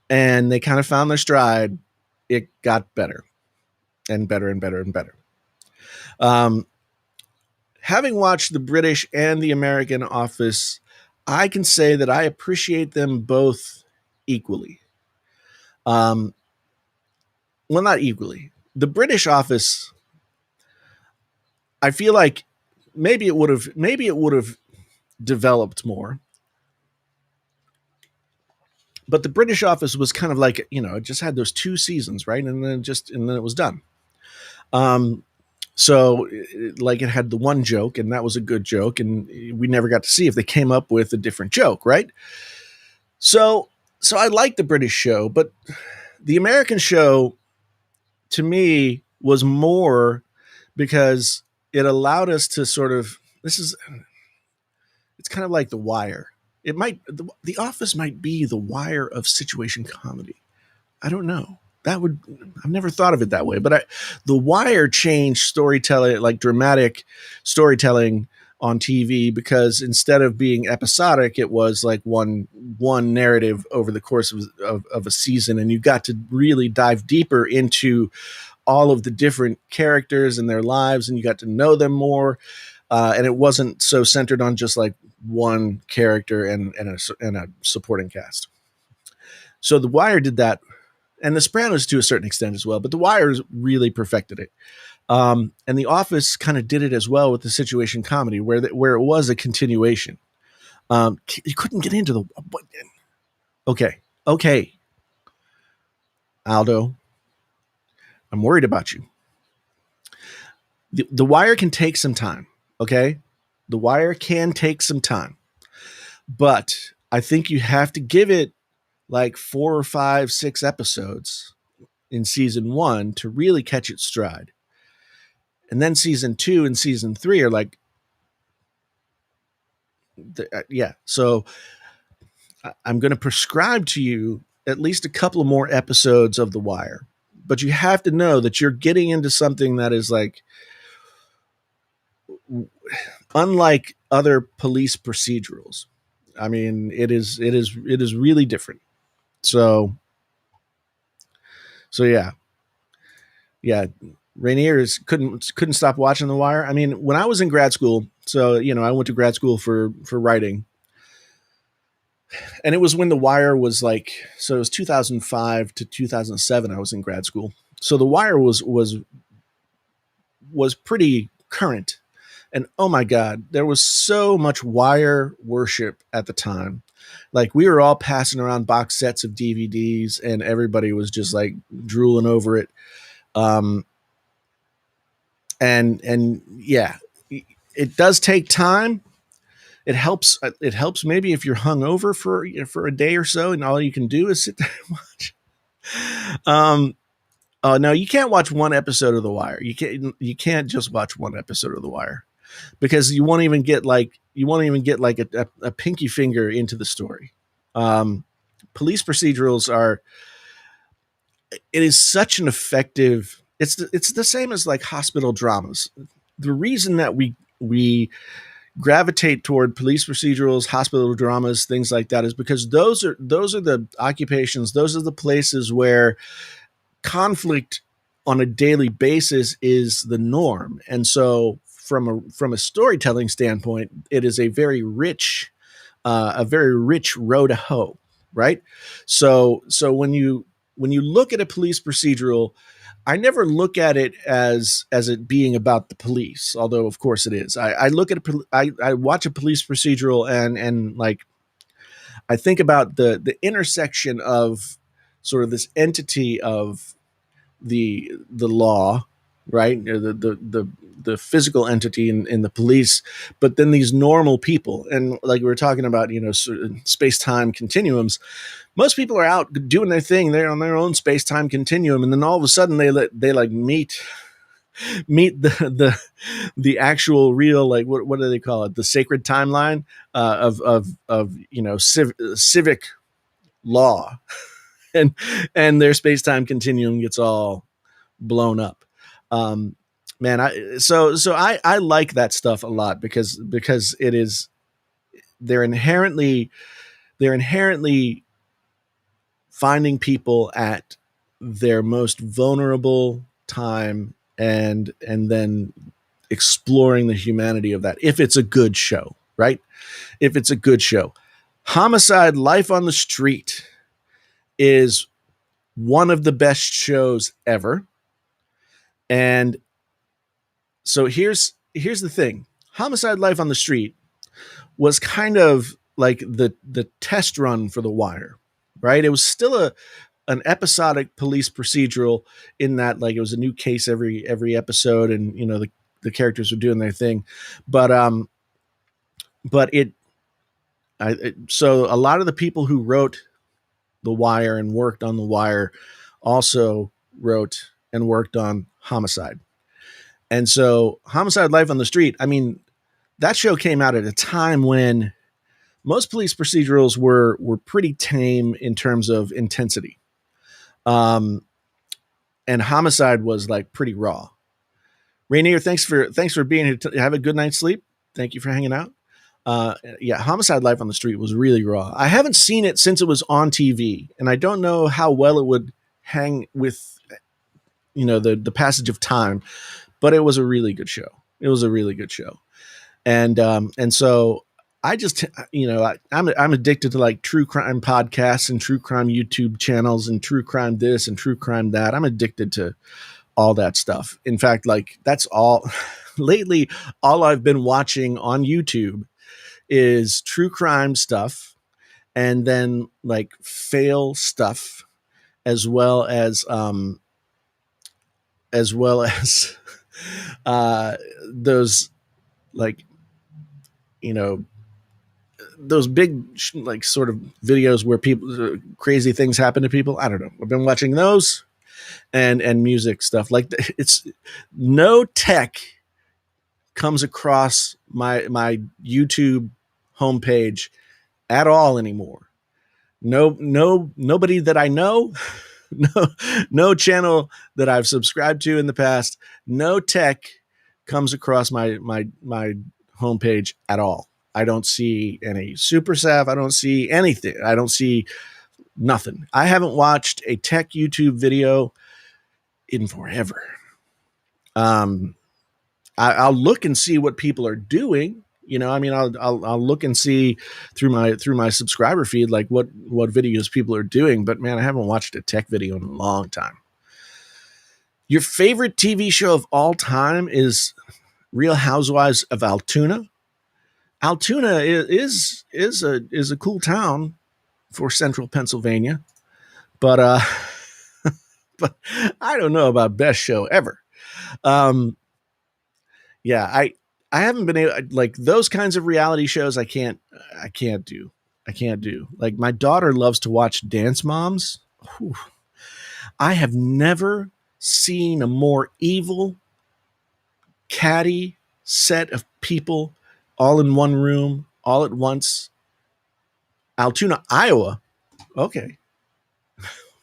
and they kind of found their stride, it got better and better and better and better. Um, Having watched the British and the American Office, I can say that I appreciate them both equally. Um, well, not equally. The British Office, I feel like maybe it would have developed more, but the British Office was kind of like, it just had those 2 seasons, right, and then it was done. Um, so like it had the one joke, and that was a good joke, and we never got to see if they came up with a different joke, right? So so I like the British show, but the American show to me was more because it allowed us to sort of it's kind of like The Wire. The Office might be The Wire of situation comedy. I don't know. I've never thought of it that way, but The Wire changed storytelling, like dramatic storytelling on TV, because instead of being episodic, it was like one narrative over the course of a season, and you got to really dive deeper into all of the different characters and their lives, and you got to know them more. And it wasn't so centered on just like one character and a supporting cast. So The Wire did that, and The Sopranos to a certain extent as well. But The Wire really perfected it. And The Office kind of did it as well with the situation comedy, where it was a continuation. You couldn't get into the what, okay, okay, Aldo, I'm worried about you. The Wire can take some time. Okay, The Wire can take some time, but I think you have to give it like 4 or 5, 6 episodes in season one to really catch its stride. And then season two and season three are like, yeah. So I'm going to prescribe to you at least a couple of more episodes of The Wire, but you have to know that you're getting into something that is like, unlike other police procedurals. I mean, it is really different. So, yeah, yeah. Rainier couldn't stop watching The Wire. I mean, when I was in grad school, so I went to grad school for writing, and it was when The Wire was like, so it was 2005 to 2007. I was in grad school, so The Wire was pretty current, and oh my god, there was so much Wire worship at the time. Like, we were all passing around box sets of DVDs, and everybody was just like drooling over it. Um, and yeah, it does take time. It helps. It helps maybe if you're hungover for a day or so, and all you can do is sit there and watch. Oh no, you can't watch one episode of The Wire. You can't just watch one episode of The Wire, because you won't even get like a pinky finger into the story. Um, Police procedurals are. It is such an effective. It's the same as like hospital dramas. The reason that we gravitate toward police procedurals, hospital dramas, things like that, is because those are the occupations, those are the places where conflict on a daily basis is the norm. And so from a storytelling standpoint, it is a very rich row to hoe, right? So when you look at a police procedural, I never look at it as it being about the police, although of course it is. I look at I watch a police procedural, and like, I think about the intersection of sort of this entity of the law, right? The physical entity in the police, but then these normal people, and like we were talking about, sort of space time continuums. Most people are out doing their thing; they're on their own space time continuum, and then all of a sudden they like meet the actual real, like, what do they call it? The sacred timeline of civic law, and their space time continuum gets all blown up. Um, Man, I like that stuff a lot, because it is they're inherently they're inherently finding people at their most vulnerable time, and then exploring the humanity of that, if it's a good show, right? If it's a good show. Homicide: Life on the Street is one of the best shows ever. And so here's the thing. Homicide: Life on the Street was kind of like the test run for The Wire, right? It was still an episodic police procedural, in that, like, it was a new case every episode, and the characters were doing their thing. But so a lot of the people who wrote The Wire and worked on The Wire also wrote and worked on Homicide. And so Homicide: Life on the Street, I mean, that show came out at a time when most police procedurals were pretty tame in terms of intensity. Um, and Homicide was like pretty raw. Rainier, thanks for being here. Have a good night's sleep. Thank you for hanging out. Yeah, Homicide: Life on the Street was really raw. I haven't seen it since it was on TV, and I don't know how well it would hang with the passage of time. But it was a really good show. It was a really good show, and so I just I'm addicted to like true crime podcasts and true crime YouTube channels and true crime this and true crime that. I'm addicted to all that stuff. In fact, like, that's all lately. All I've been watching on YouTube is true crime stuff, and then like fail stuff, as well as as well as uh, those like you know those big like sort of videos where people crazy things happen to people. I don't know. I've been watching those and music stuff like it's no tech comes across my YouTube homepage at all anymore. Nobody that I know, no, no channel that I've subscribed to in the past, no tech comes across my homepage at all. I don't see any super staff. I don't see anything. I don't see nothing. I haven't watched a tech YouTube video in forever. Um, I'll look and see what people are doing. I mean, I'll look and see through my subscriber feed like what videos people are doing. But man, I haven't watched a tech video in a long time. Your favorite TV show of all time is Real Housewives of Altoona. Altoona is a cool town for central Pennsylvania, but but I don't know about best show ever. Um, yeah, I haven't been able like those kinds of reality shows. I can't do. I can't do. Like my daughter loves to watch Dance Moms. Whew. I have never seen a more evil, catty set of people all in one room, all at once. Altoona, Iowa. Okay.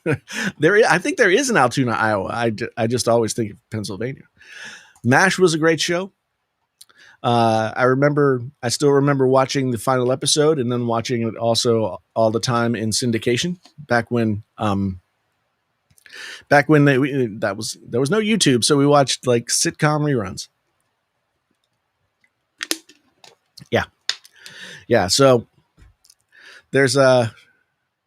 I think there is an Altoona, Iowa. I just always think of Pennsylvania. MASH was a great show. I still remember watching the final episode and then watching it also all the time in syndication back when there was no YouTube, so we watched like sitcom reruns. Yeah, yeah. So there's a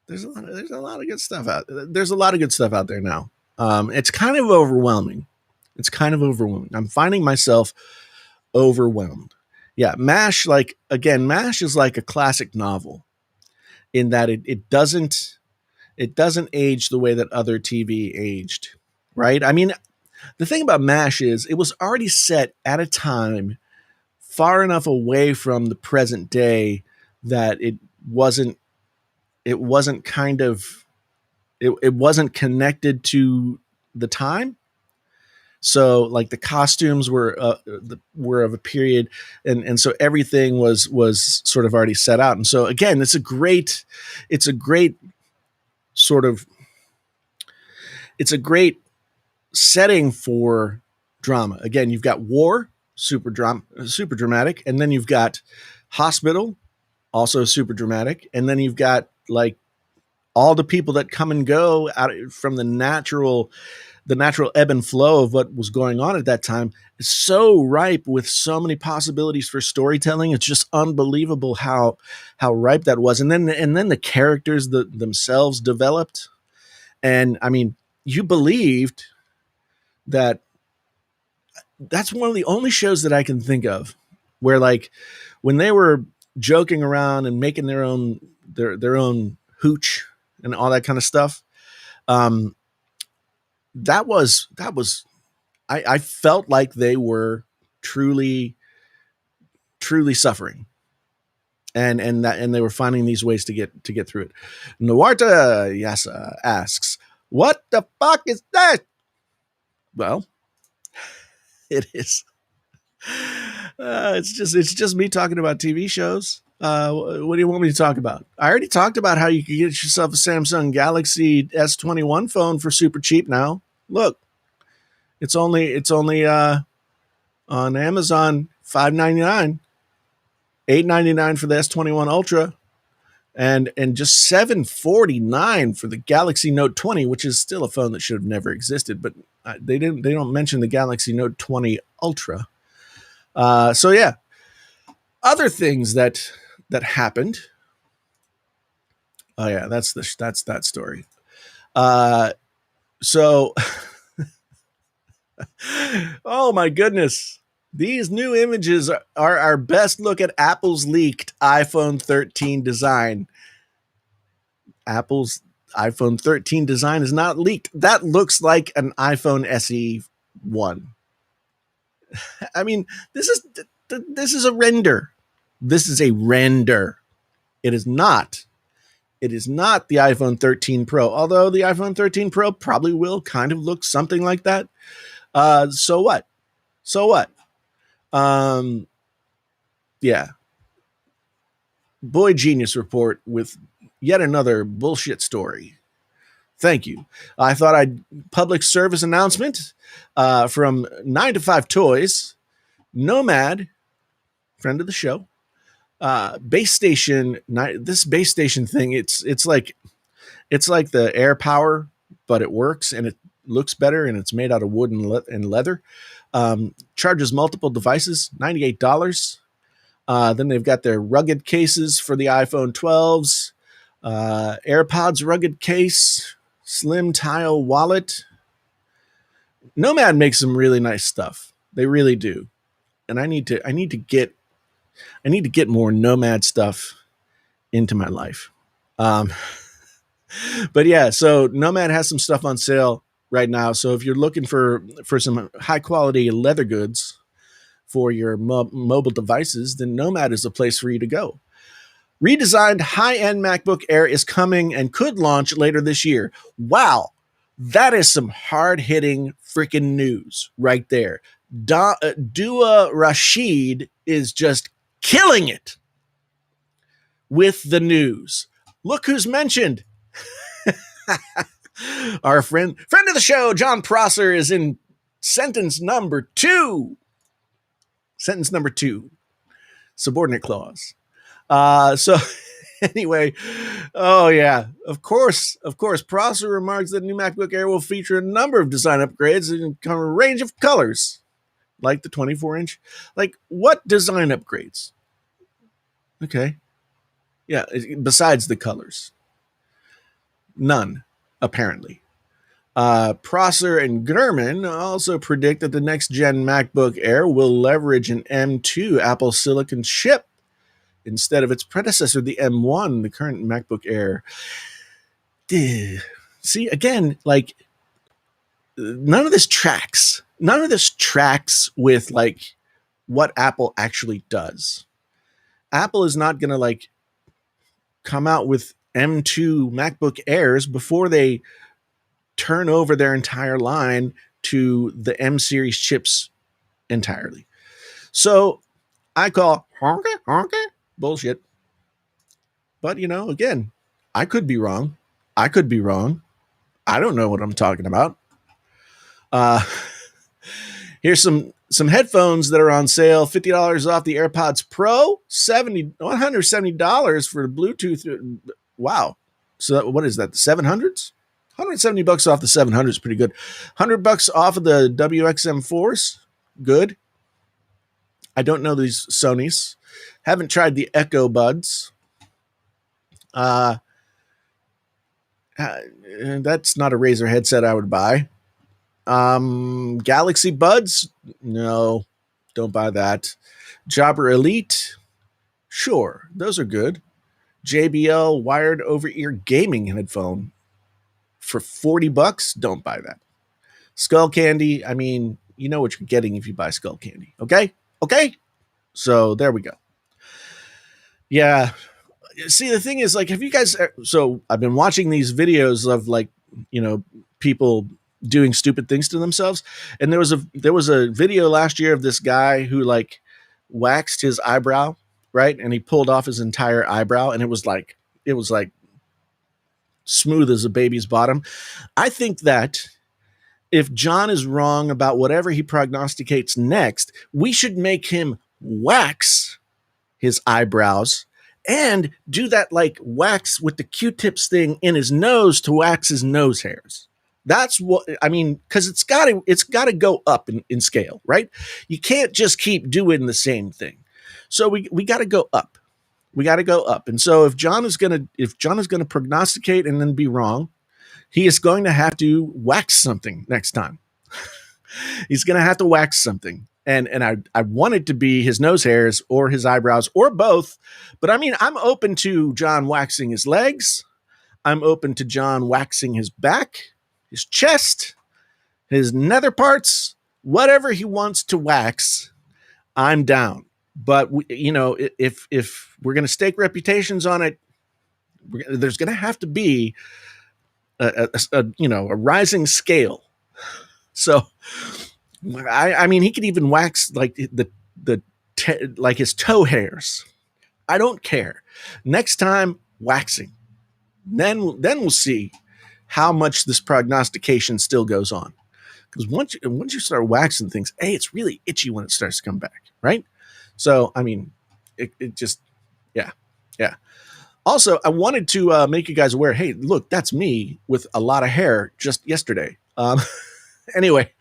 there's a lot of good stuff out. There's a lot of good stuff out there now. It's kind of overwhelming. It's kind of overwhelming. I'm finding myself overwhelmed. Yeah, MASH is like a classic novel in that it doesn't age the way that other TV aged, right? I mean, the thing about MASH is it was already set at a time far enough away from the present day that wasn't it wasn't kind of it wasn't connected to the time. So like the costumes were of a period, and so everything was sort of already set out. And so again, it's a great sort of it's a great setting for drama. Again, you've got war, super dramatic, and then you've got hospital, also super dramatic, and then you've got like all the people that come and go out from the natural ebb and flow of what was going on at that time is so ripe with so many possibilities for storytelling. It's just unbelievable how ripe that was. And then the characters themselves developed. And I mean, you believed that that's one of the only shows that I can think of where like when they were joking around and making their own hooch and all that kind of stuff. That was I felt like they were truly suffering, and they were finding these ways to get through it. Nawarta Yasa asks, "What the fuck is that?" Well, it is. It's just me talking about TV shows. What do you want me to talk about? I already talked about how you can get yourself a Samsung Galaxy S21 phone for super cheap now. Look, it's only on Amazon $599, $899 for the S21 Ultra, and just $749 for the Galaxy Note 20, which is still a phone that should have never existed. But they don't mention the Galaxy Note 20 Ultra. So yeah, other things that happened. Oh yeah, that's that story. So, oh my goodness. These new images are our best look at Apple's leaked iPhone 13 design. Apple's iPhone 13 design is not leaked. That looks like an iPhone SE 1. I mean, this is a render. This is a render. It is not. It is not the iPhone 13 Pro, although the iPhone 13 Pro probably will kind of look something like that. So what? So what? Um, yeah. Boy Genius Report with yet another bullshit story. Thank you. I thought I'd public service announcement from 9 to 5 Toys. Nomad, friend of the show, base station. This base station thing, it's like the Air Power, but it works and it looks better and it's made out of wood and leather. Charges multiple devices, $98. Then they've got their rugged cases for the iPhone 12s, AirPods rugged case, slim tile wallet. Nomad makes some really nice stuff. They really do. And I need to get more Nomad stuff into my life. Um, but yeah, so Nomad has some stuff on sale right now. So if you're looking for some high quality leather goods for your mobile devices, then Nomad is the place for you to go. Redesigned high-end MacBook Air is coming and could launch later this year. Wow, that is some hard-hitting freaking news right there. Dua Rashid is just killing it with the news. Look who's mentioned. Our friend of the show, John Prosser, is in sentence number 2. Sentence number 2. Subordinate clause. So anyway, oh yeah, of course, Prosser remarks that the new MacBook Air will feature a number of design upgrades in a range of colors, like the 24-inch. Like, what design upgrades? Okay. Yeah, besides the colors. None, apparently. Prosser and Gurman also predict that the next-gen MacBook Air will leverage an M2 Apple Silicon chip instead of its predecessor, the M1, the current MacBook Air. See, again, like, none of this tracks. None of this tracks with, like, what Apple actually does. Apple is not going to, like, come out with M2 MacBook Airs before they turn over their entire line to the M series chips entirely. So I call honky bullshit. But, again, I could be wrong. I don't know what I'm talking about. Here's some headphones that are on sale. $50 off the AirPods Pro. $170 for the Bluetooth. Wow. So what is that? The 700s? $170 off the 700s, pretty good. $100 off of the WXM4s, good. I don't know these Sonys. Haven't tried the Echo Buds. That's not a Razer headset I would buy. Galaxy Buds, no, don't buy that. Jabra Elite, sure, those are good. JBL wired over ear gaming headphone for $40, don't buy that. Skull Candy, I mean, you know what you're getting if you buy Skull Candy. Okay. So there we go. Yeah. See, the thing is, like, have you guys? So I've been watching these videos of, like, people doing stupid things to themselves, and there was a video last year of this guy who, like, waxed his eyebrow, right, and he pulled off his entire eyebrow, and it was like smooth as a baby's bottom. I think that if John is wrong about whatever he prognosticates next, we should make him wax his eyebrows and do that, like, wax with the Q-tips thing in his nose to wax his nose hairs. That's what I mean, because it's got to go up in scale, right? You can't just keep doing the same thing. So we got to go up. We got to go up. And so if John is gonna prognosticate and then be wrong, he is going to have to wax something next time. He's going to have to wax something. And I want it to be his nose hairs or his eyebrows or both. But I mean, I'm open to John waxing his legs. I'm open to John waxing his back, his chest, his nether parts. whatever he wants to wax, I'm down. But if we're going to stake reputations on it, there's going to have to be a rising scale. So I mean, he could even wax like like his toe hairs. I don't care. Next time, waxing. Then we'll see how much this prognostication still goes on. Because once you start waxing things, it's really itchy when it starts to come back, right? So I mean, it just yeah, yeah. Also, I wanted to make you guys aware. Hey, look, that's me with a lot of hair just yesterday. Anyway,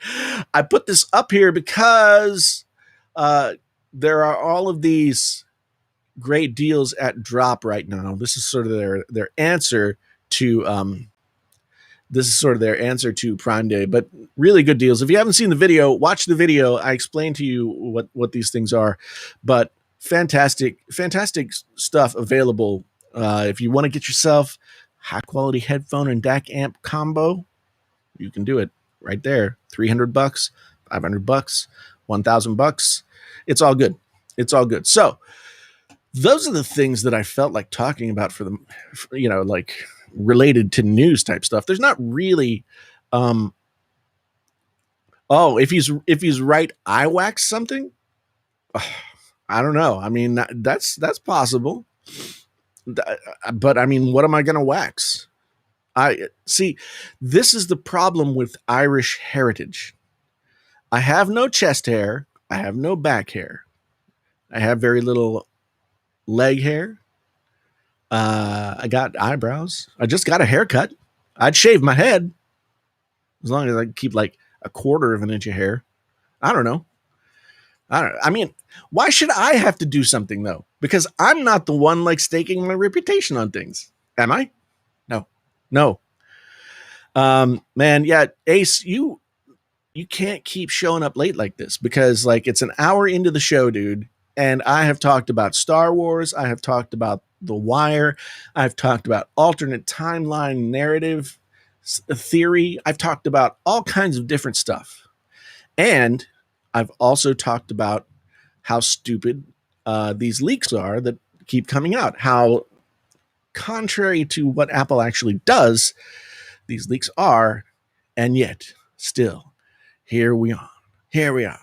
I put this up here because there are all of these great deals at drop right now. This is sort of their answer to Prime Day, but really good deals. If you haven't seen the video, watch the video. I explained to you what these things are, but fantastic stuff available. If you want to get yourself high quality headphone and DAC amp combo, you can do it right there. $300, $500, $1,000. It's all good. It's all good. So those are the things that I felt like talking about for the, like related to news type stuff. There's not really, if he's right, I wax something. I don't know. I mean, that's possible. But I mean, what am I going to wax? I see. This is the problem with Irish heritage. I have no chest hair. I have no back hair. I have very little leg hair. I got eyebrows. I just got a haircut. I'd shave my head as long as I keep like a quarter of an inch of hair. I don't know. I mean, why should I have to do something though? Because I'm not the one like staking my reputation on things. Am I? No. Man, yeah, Ace, you can't keep showing up late like this because like it's an hour into the show, dude. And I have talked about Star Wars. I have talked about The Wire. I've talked about alternate timeline narrative theory. I've talked about all kinds of different stuff. And I've also talked about how stupid these leaks are that keep coming out. How contrary to what Apple actually does, these leaks are. And yet, still, here we are. Here we are.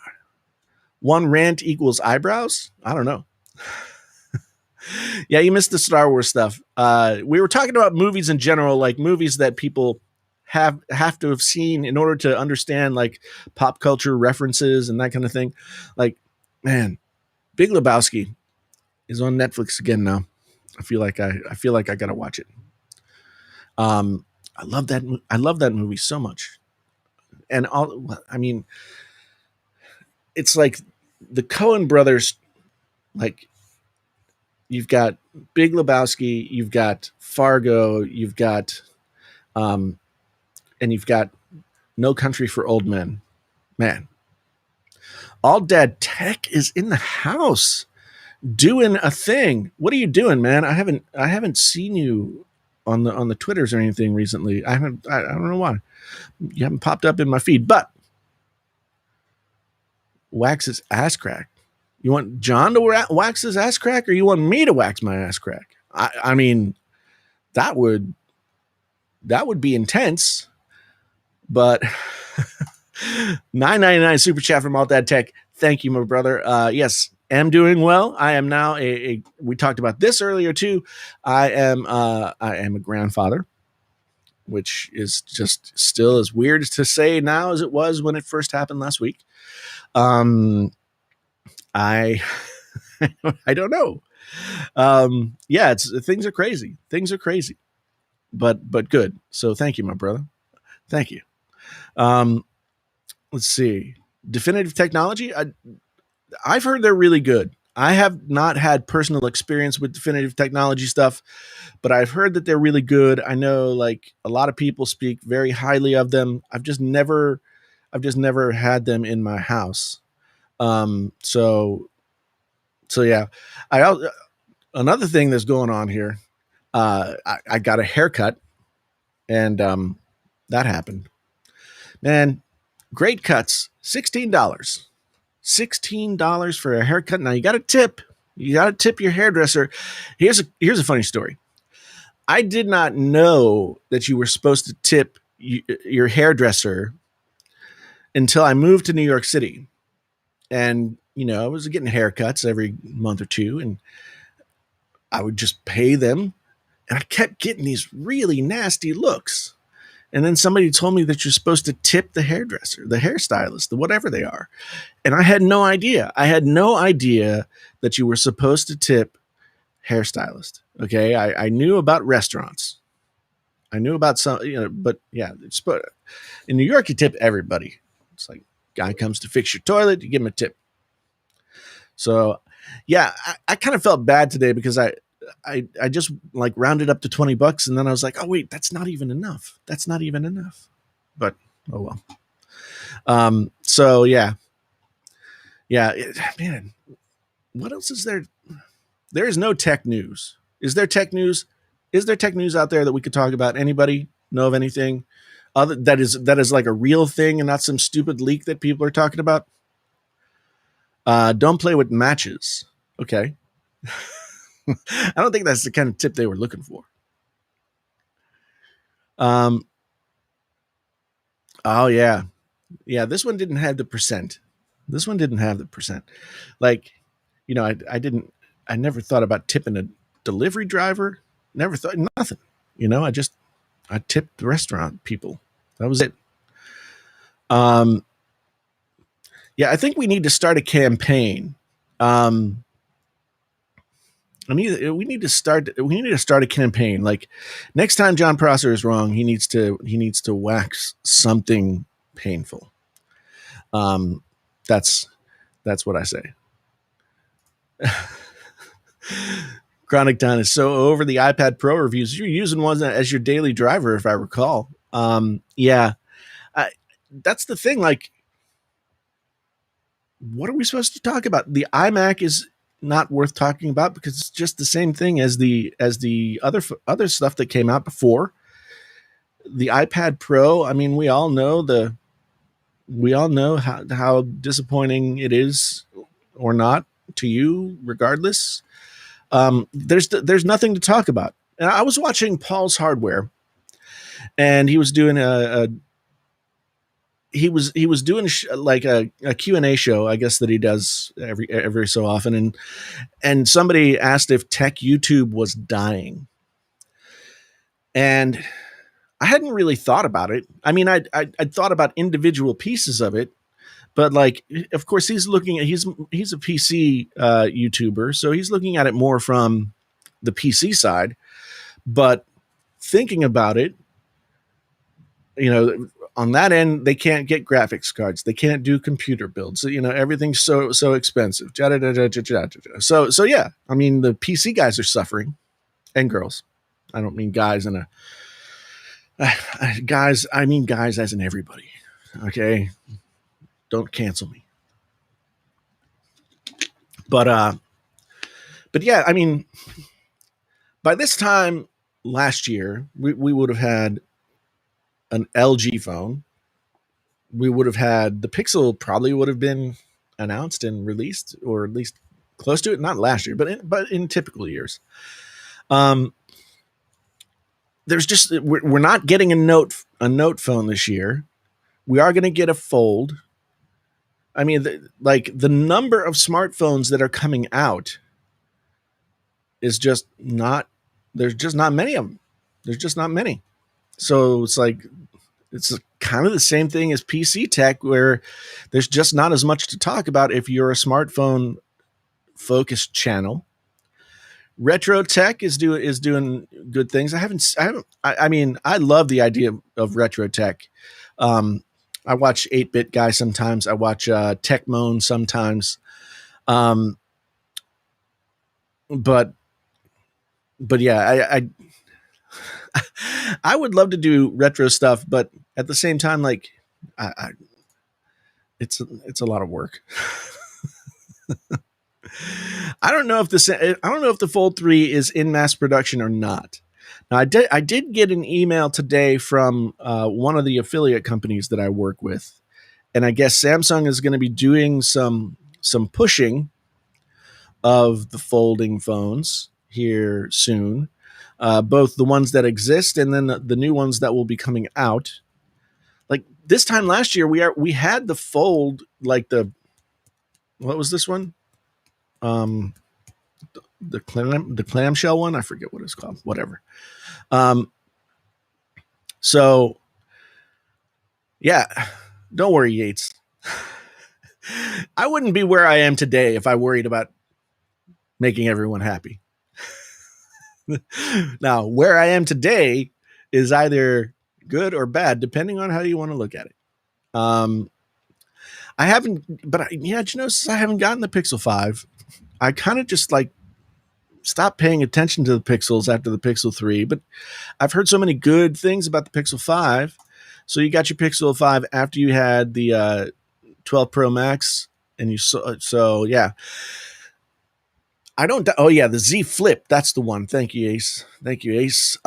One rant equals eyebrows? I don't know. Yeah, you missed the Star Wars stuff. We were talking about movies in general, like movies that people have to have seen in order to understand like pop culture references and that kind of thing. Like, man, Big Lebowski is on Netflix again now. I feel like I gotta watch it. I love that movie so much. And I mean, it's like the Coen brothers, like you've got Big Lebowski, you've got Fargo, you've got and you've got No Country for Old Men. Man, All Dad Tech is in the house doing a thing. What are you doing, man? I haven't seen you on the Twitters or anything recently. I don't know why. You haven't popped up in my feed, but wax his ass crack. You want John to wax his ass crack, or you want me to wax my ass crack? I mean, that would be intense. But $9.99 super chat from Alt Dad Tech. Thank you, my brother. Yes, am doing well. I am now we talked about this earlier too. I am a grandfather, which is just still as weird to say now as it was when it first happened last week. I don't know. Yeah, things are crazy. Things are crazy, but good. So thank you, my brother. Thank you. Let's see. Definitive Technology. I've heard they're really good. I have not had personal experience with Definitive Technology stuff, but I've heard that they're really good. I know like a lot of people speak very highly of them. I've just never had them in my house. So yeah. Another thing that's going on here. I got a haircut, and that happened. Man, Great cuts, $16. $16 for a haircut. Now you got to tip. You got to tip your hairdresser. Here's a funny story. I did not know that you were supposed to tip your hairdresser until I moved to New York City. And, I was getting haircuts every month or two, and I would just pay them. And I kept getting these really nasty looks. And then somebody told me that you're supposed to tip the hairdresser, the hairstylist, the whatever they are. And I had no idea. I had no idea that you were supposed to tip hairstylist. Okay. I knew about restaurants. I knew about some, but yeah, in New York, you tip everybody. It's like, guy comes to fix your toilet, you give him a tip. So yeah, I kind of felt bad today because I just like rounded up to $20, and then I was like, oh wait, that's not even enough. That's not even enough. But oh well. So yeah, man. What else is there? There is no tech news. Is there tech news? Is there tech news out there that we could talk about? Anybody know of anything other that is like a real thing and not some stupid leak that people are talking about? Don't play with matches. Okay. I don't think that's the kind of tip they were looking for. Oh yeah. Yeah, this one didn't have the percent. This one didn't have the percent. Like, I never thought about tipping a delivery driver. Never thought nothing. I tipped the restaurant people. That was it. Yeah, I think we need to start a campaign. We need to start a campaign. Like next time John Prosser is wrong, he needs to wax something painful. That's what I say. Chronic Don is so over the iPad Pro reviews. You're using one as your daily driver, if I recall. Yeah, that's the thing. Like, what are we supposed to talk about? The iMac is not worth talking about because it's just the same thing as the other stuff that came out before. The iPad Pro, I mean, we all know how disappointing it is or not to you, regardless. There's nothing to talk about. And I was watching Paul's Hardware, and he was doing like a Q&A show, I guess, that he does every so often, and somebody asked if tech YouTube was dying, and I hadn't really thought about it. I mean, I'd thought about individual pieces of it, but like, of course, he's a PC YouTuber, so he's looking at it more from the PC side. But thinking about it, on that end, they can't get graphics cards. They can't do computer builds. Everything's so expensive. So yeah, I mean, the PC guys are suffering, and girls. I don't mean guys in guys. I mean guys as in everybody. Okay, don't cancel me. But yeah, I mean, by this time last year, we would have had an LG phone. We would have had the Pixel, probably would have been announced and released, or at least close to it. Not last year, but in typical years. We're not getting a note phone this year. We are going to get a Fold. I mean, the number of smartphones that are coming out is just not. There's just not many of them. There's just not many. So it's kind of the same thing as PC tech, where there's just not as much to talk about if you're a smartphone focused channel. Retro tech is doing good things. I mean, I love the idea of retro tech. I watch 8-Bit Guy sometimes. I watch Tech Moan sometimes. But yeah, I would love to do retro stuff, but at the same time, like, it's a lot of work. I don't know if the Fold 3 is in mass production or not. Now, I did get an email today from one of the affiliate companies that I work with, and I guess Samsung is going to be doing some pushing of the folding phones here soon, both the ones that exist and then the new ones that will be coming out. Like this time last year, we had the fold, like the what was this one? Um, the clamshell one. I forget what it's called. Whatever. Um, so yeah, don't worry, Yates. I wouldn't be where I am today if I worried about making everyone happy. Now, where I am today is either good or bad, depending on how you want to look at it. Um, I haven't, but yeah, you know, since I haven't gotten the Pixel 5, I kind of just like stopped paying attention to the Pixels after the Pixel 3. But I've heard so many good things about the Pixel 5. So you got your Pixel 5 after you had the 12 Pro Max, and you so yeah. I don't. Oh yeah, the Z Flip. That's the one. Thank you, Ace. Thank you, Ace.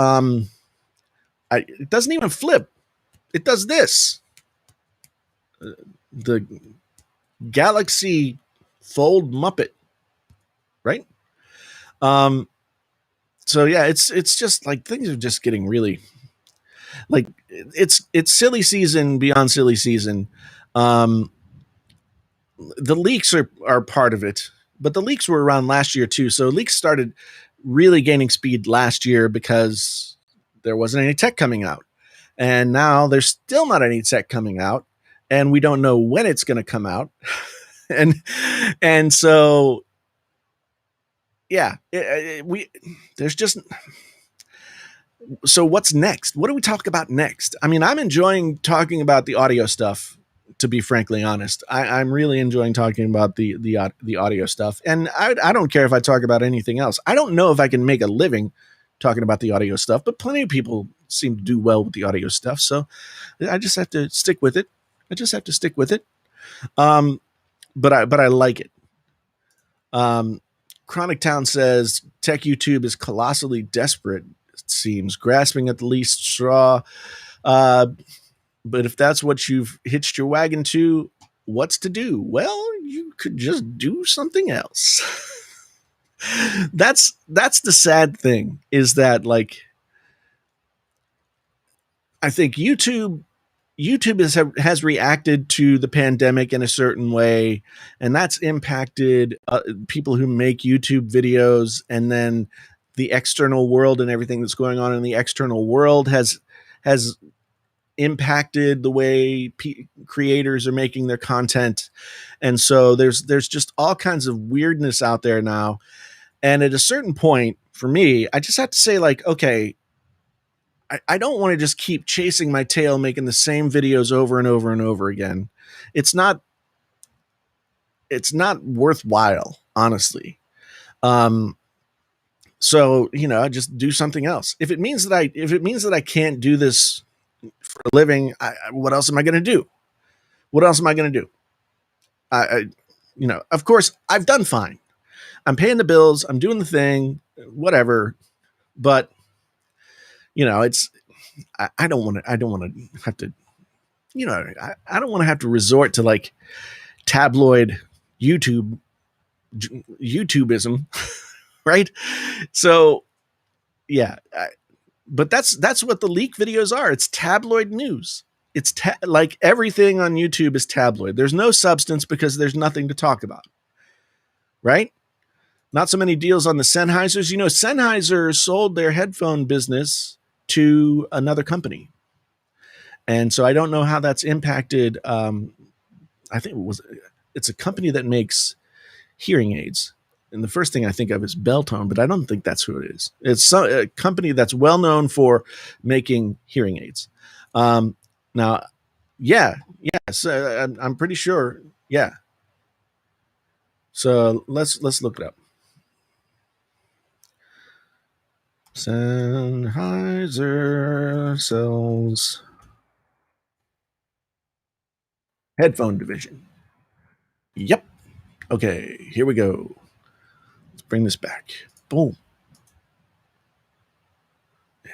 It doesn't even flip. It does this. The Galaxy Fold Muppet, right? Um. So yeah, it's just like things are just getting really like it's silly season beyond silly season. Um. The leaks are part of it, but the leaks were around last year too. So leaks started really gaining speed last year because there wasn't any tech coming out. And now there's still not any tech coming out, and we don't know when it's going to come out. and and so yeah, we there's just so what's next? What do we talk about next? I mean, I'm enjoying talking about the audio stuff. To be frankly honest, I'm really enjoying talking about the audio stuff, and I don't care if I talk about anything else. I don't know if I can make a living talking about the audio stuff, but plenty of people seem to do well with the audio stuff. So I just have to stick with it. I just have to stick with it. Um, but I like it. Um, Chronic Town says Tech YouTube is colossally desperate. It seems grasping at the least straw. Uh, but if that's what you've hitched your wagon to, what's to do? Well, you could just do something else. That's the sad thing is that like I think YouTube has reacted to the pandemic in a certain way, and that's impacted people who make YouTube videos, and then the external world and everything that's going on in the external world has impacted the way creators are making their content, and so there's just all kinds of weirdness out there now. And at a certain point, for me, I just have to say, like, okay, I don't want to just keep chasing my tail, making the same videos over and over and over again. It's not it's not worthwhile, honestly. Um, so I just do something else. If it means that I can't do this for a living, what else am I going to do? What else am I going to do? I of course, I've done fine. I'm paying the bills. I'm doing the thing, whatever. But it's I don't want to. I don't want to have to. I don't want to have to resort to like tabloid YouTube YouTubeism, right? So yeah, but that's what the leak videos are. It's tabloid news. It's like everything on YouTube is tabloid. There's no substance because there's nothing to talk about, right? Not so many deals on the Sennheisers. Sennheiser sold their headphone business to another company, and so I don't know how that's impacted. I think it's a company that makes hearing aids. And the first thing I think of is Beltone, but I don't think that's who it is. It's a company that's well known for making hearing aids. Um, now, yeah, so I'm pretty sure. Yeah. So let's look it up. Sennheiser sells headphone division. Yep. Okay, here we go. Let's bring this back. Boom.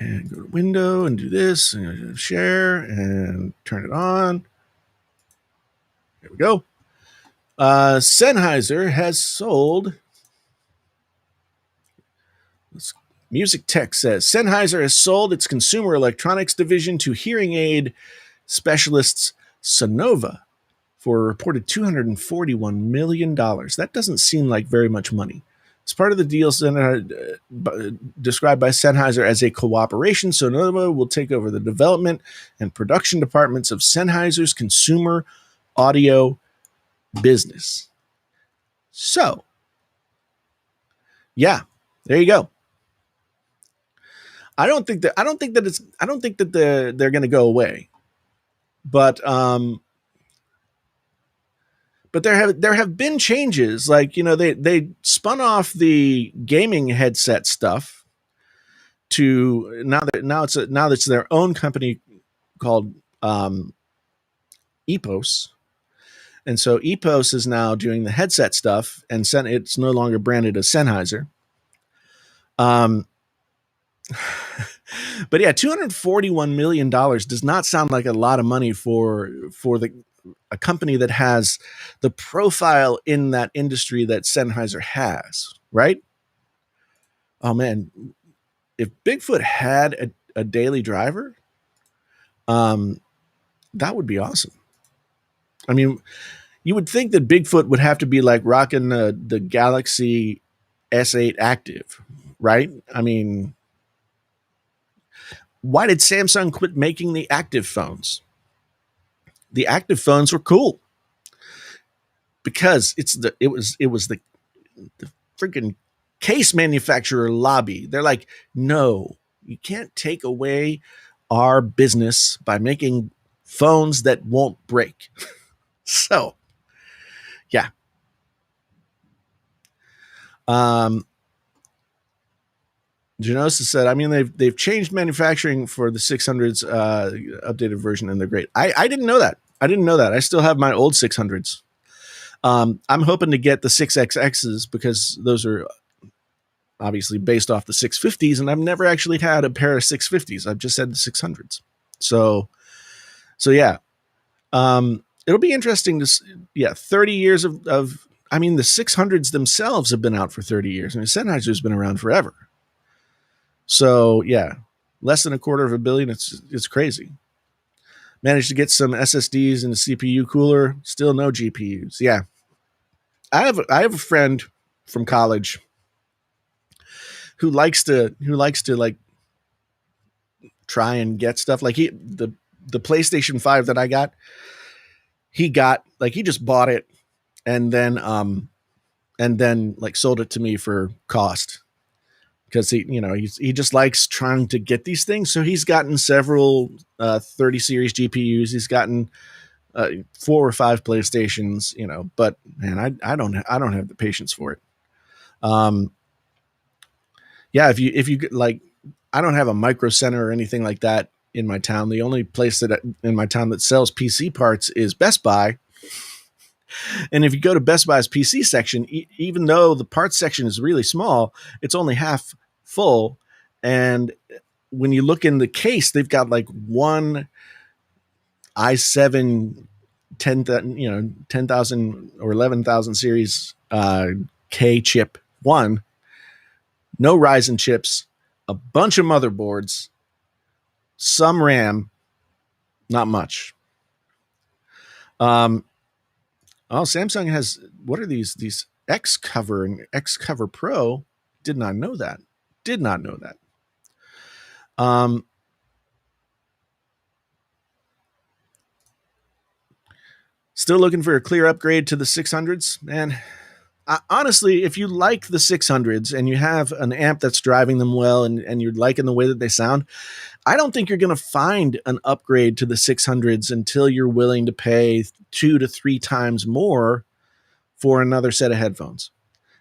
And go to window and do this and share and turn it on. Here we go. Sennheiser has sold. Music Tech says Sennheiser has sold its consumer electronics division to hearing aid specialists Sonova for a reported $241 million. That doesn't seem like very much money. As part of the deal described by Sennheiser as a cooperation, Sonova will take over the development and production departments of Sennheiser's consumer audio business. So, yeah, there you go. I don't think that they're going to go away, but there have been changes. Like, you know, they spun off the gaming headset stuff to now it's their own company called Epos. And so Epos is now doing the headset stuff, and it's no longer branded as Sennheiser. But yeah, $241 million does not sound like a lot of money for a company that has the profile in that industry that Sennheiser has, right? Oh man, if Bigfoot had a daily driver, that would be awesome. I mean, you would think that Bigfoot would have to be like rocking the Galaxy S8 Active, right? I mean, why did Samsung quit making the Active phones? The Active phones were cool because it was the freaking case manufacturer lobby. They're like, no, you can't take away our business by making phones that won't break. So, yeah. Genosis said, I mean, they've changed manufacturing for the 600s updated version, and they're great. I didn't know that. I still have my old 600s. I'm hoping to get the 6XXs because those are obviously based off the 650s, and I've never actually had a pair of 650s. I've just had the 600s. So yeah. It'll be interesting to 30 years of I mean, the 600s themselves have been out for 30 years. I mean, Sennheiser's been around forever. So yeah, less than $250 million. It's crazy. Managed to get some SSDs and a CPU cooler. Still no GPUs. Yeah, I have a friend from college who likes to like try and get stuff. Like the PlayStation 5 that I got, he just bought it and then like sold it to me for cost. Because he just likes trying to get these things. So he's gotten several 30 series GPUs. He's gotten 4 or 5 PlayStations. But man, I don't have the patience for it. Yeah, if you like, I don't have a Micro Center or anything like that in my town. The only place in my town that sells PC parts is Best Buy. And if you go to Best Buy's PC section, even though the parts section is really small, it's only half full. And when you look in the case, they've got like one i7 10,000 or 11,000 series K chip one, no Ryzen chips, a bunch of motherboards, some RAM, not much. Samsung has, what are these X Cover and X Cover Pro? Did not know that. Still looking for a clear upgrade to the 600s, man. Honestly, if you like the 600s and you have an amp that's driving them well and you're liking the way that they sound, I don't think you're going to find an upgrade to the 600s until you're willing to pay 2 to 3 times more for another set of headphones.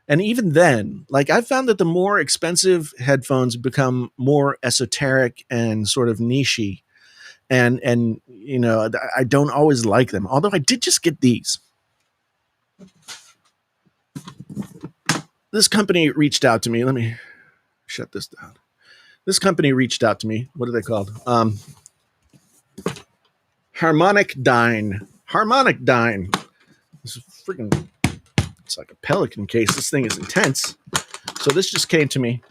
And even then, like, I've found that the more expensive headphones become more esoteric and sort of niche-y. And I don't always like them. Although I did just get these. This company reached out to me. Let me shut this down. This company reached out to me. What are they called? Harmonic Dyne. This is freaking, it's like a Pelican case. This thing is intense. So this just came to me,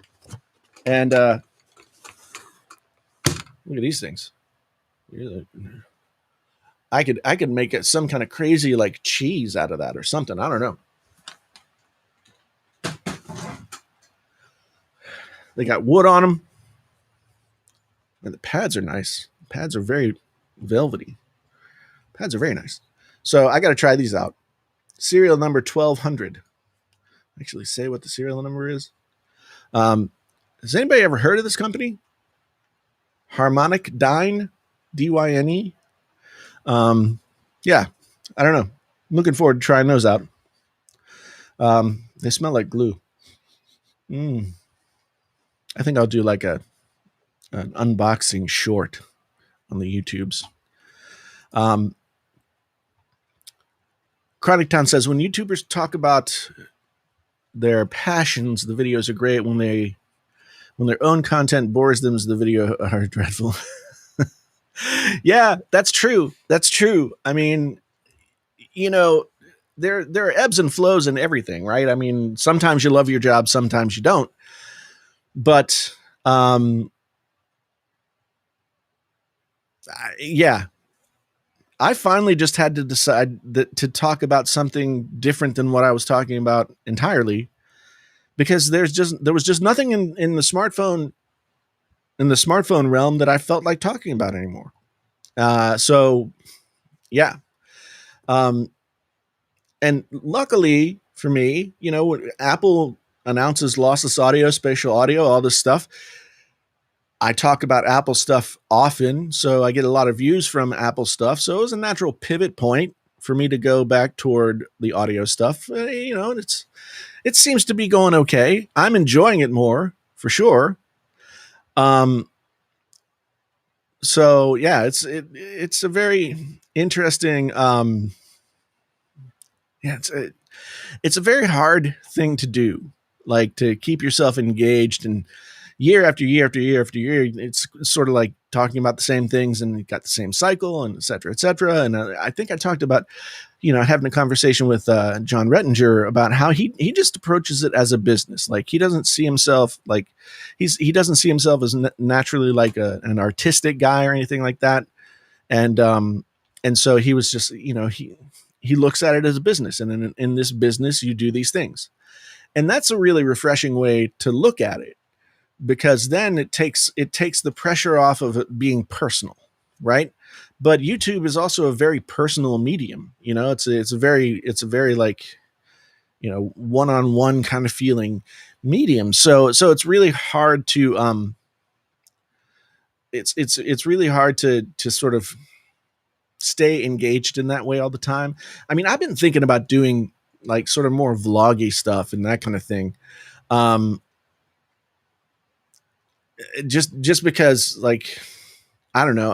and look at these things. I could make it some kind of crazy like cheese out of that or something. I don't know. They got wood on them, and the pads are nice. The pads are very velvety. Pads are very nice. So I got to try these out. Serial number 1200. Actually, say what the serial number is. Has anybody ever heard of this company? Harmonic Dyne, Dyne. Yeah, I don't know. I'm looking forward to trying those out. They smell like glue. I think I'll do like an unboxing short on the YouTubes. Chronic Town says, when YouTubers talk about their passions, the videos are great. When their own content bores them, the video are dreadful. Yeah, that's true. That's true. I mean, you know, there are ebbs and flows in everything, right? I mean, sometimes you love your job, sometimes you don't. But yeah, I finally just had to decide that to talk about something different than what I was talking about entirely, because there was just nothing in the smartphone realm that I felt like talking about anymore. So yeah. And luckily for me, Apple announces lossless audio, spatial audio, all this stuff. I talk about Apple stuff often, so I get a lot of views from Apple stuff. So it was a natural pivot point for me to go back toward the audio stuff. It seems to be going okay. I'm enjoying it more for sure. So yeah, it's a very interesting. It's a very hard thing to do, like to keep yourself engaged, and year after year after year after year, it's sort of like talking about the same things, and you got the same cycle, and et cetera, et cetera. And I think I talked about, having a conversation with John Rettinger about how he just approaches it as a business. Like he doesn't see himself like he doesn't see himself as naturally like an artistic guy or anything like that. And so he was just, he looks at it as a business, and in this business, you do these things. And that's a really refreshing way to look at it, because then it takes the pressure off of it being personal, right? But YouTube is also a very personal medium. It's a very like, one-on-one kind of feeling medium. So it's really hard to it's really hard to sort of stay engaged in that way all the time. I mean, I've been thinking about doing like sort of more vloggy stuff and that kind of thing. Just because, like, I don't know,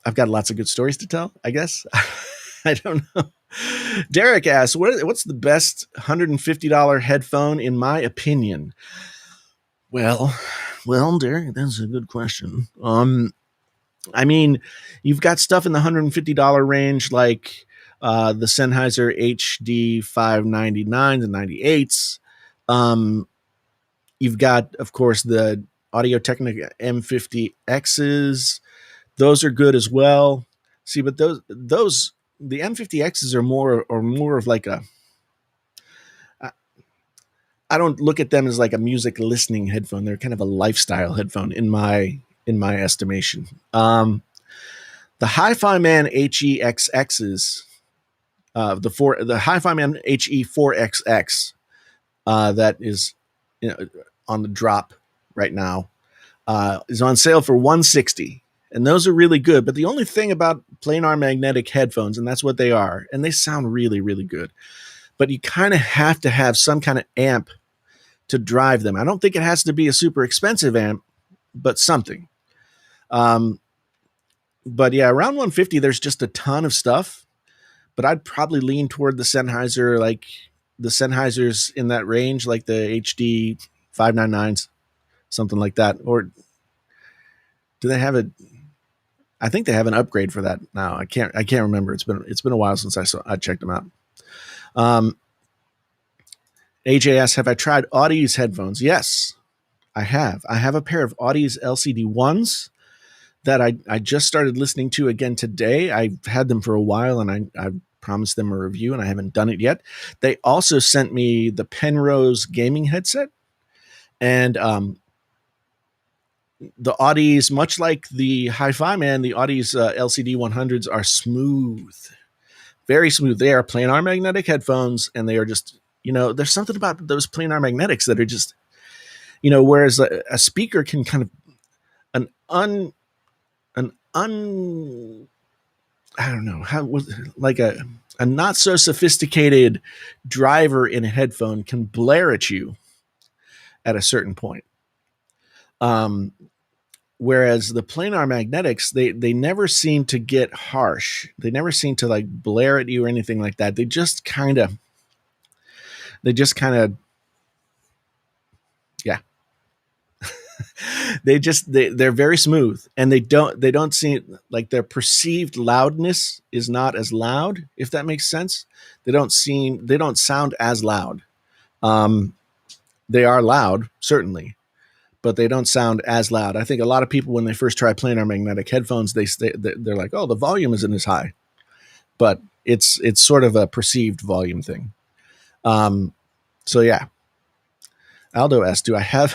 I've got lots of good stories to tell, I guess. I don't know. Derek asks, what's the best $150 headphone in my opinion? Well, Derek, that's a good question. I mean, you've got stuff in the $150 range, like the Sennheiser HD 599s and 98s. You've got, of course, the Audio-Technica M50Xs. Those are good as well. See, but those the M50Xs are more of like a. I don't look at them as like a music listening headphone. They're kind of a lifestyle headphone in my estimation. The Hi-Fi Man HEXXs, the Hi-Fi Man HE4XX, that is on the drop right now, is on sale for $160, and those are really good. But the only thing about planar magnetic headphones, and that's what they are, and they sound really, really good, but you kind of have to have some kind of amp to drive them. I don't think it has to be a super expensive amp, but something. But yeah, around 150, there's just a ton of stuff. But I'd probably lean toward the Sennheiser, like the Sennheisers in that range, like the HD 599s, something like that. Or do they have it? I think they have an upgrade for that now. I can't remember. It's been a while since I checked them out. Um, AJ asks, have I tried Audi's headphones? Yes, I have. I have a pair of Audi's LCD ones that I just started listening to again today. I've had them for a while, and I promised them a review, and I haven't done it yet. They also sent me the Penrose gaming headset, and the Audis, much like the Hi-Fi Man, the Audis LCD 100s are smooth, very smooth. They are planar magnetic headphones, and they are just, there's something about those planar magnetics that are just, whereas a speaker can kind of an un an un I don't know how, like a not so sophisticated driver in a headphone can blare at you at a certain point. Um, Whereas the planar magnetics, they never seem to get harsh. They never seem to like blare at you or anything like that. They just kind of yeah. They're very smooth, and they don't seem like their perceived loudness is not as loud, if that makes sense. They don't sound as loud. Um, they are loud, certainly, but they don't sound as loud. I think a lot of people, when they first try planar magnetic headphones, they're like, "Oh, the volume isn't as high," but it's sort of a perceived volume thing. Um, so yeah, Aldo asks, do I have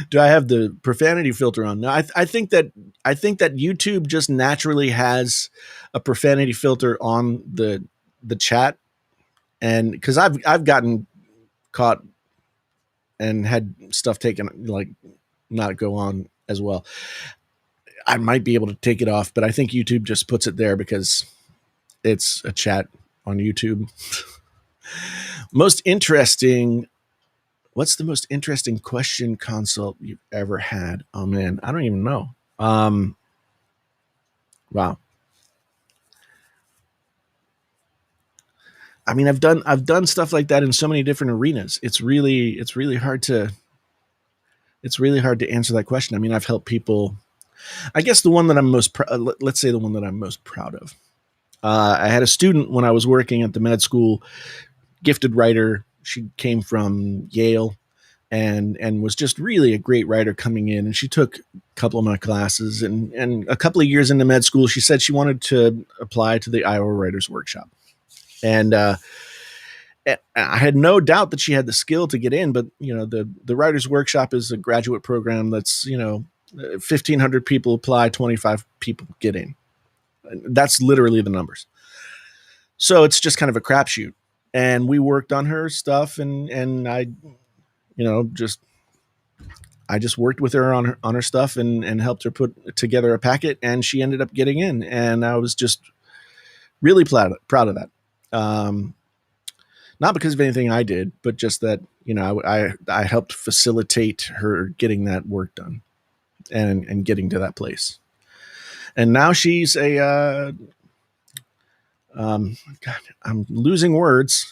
the profanity filter on? No, I think that YouTube just naturally has a profanity filter on the chat, and because I've gotten caught and had stuff taken, like, not go on as well. I might be able to take it off, but I think YouTube just puts it there because it's a chat on YouTube. Most interesting. What's the most interesting question consult you've ever had? Oh man, I don't even know. Wow. I mean, I've done stuff like that in so many different arenas. It's really hard to answer that question. I mean, I've helped people. I guess the one that I'm let's say the one that I'm most proud of. I had a student when I was working at the med school, gifted writer. She came from Yale, and was just really a great writer coming in. And she took a couple of my classes, and a couple of years into med school, she said she wanted to apply to the Iowa Writers Workshop. And I had no doubt that she had the skill to get in, but the Writers Workshop is a graduate program that's 1,500 people apply, 25 people get in. That's literally the numbers. So it's just kind of a crapshoot. And we worked on her stuff, and you know just I just worked with her on her stuff, and helped her put together a packet, and she ended up getting in, and I was just really proud of that. Um, Not because of anything I did, but just that I helped facilitate her getting that work done, and getting to that place. And now she's a God, I'm losing words.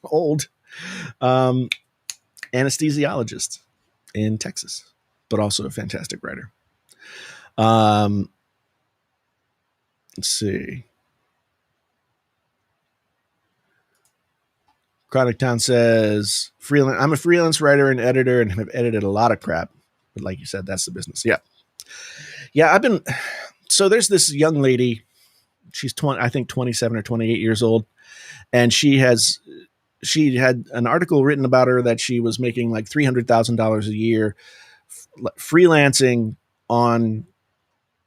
Old um, anesthesiologist in Texas, but also a fantastic writer. Um, let's see. Chronic Town says, I'm a freelance writer and editor and have edited a lot of crap. But like you said, that's the business. Yeah. Yeah, so there's this young lady. She's 20, I think 27 or 28 years old. And she had an article written about her that she was making like $300,000 a year freelancing on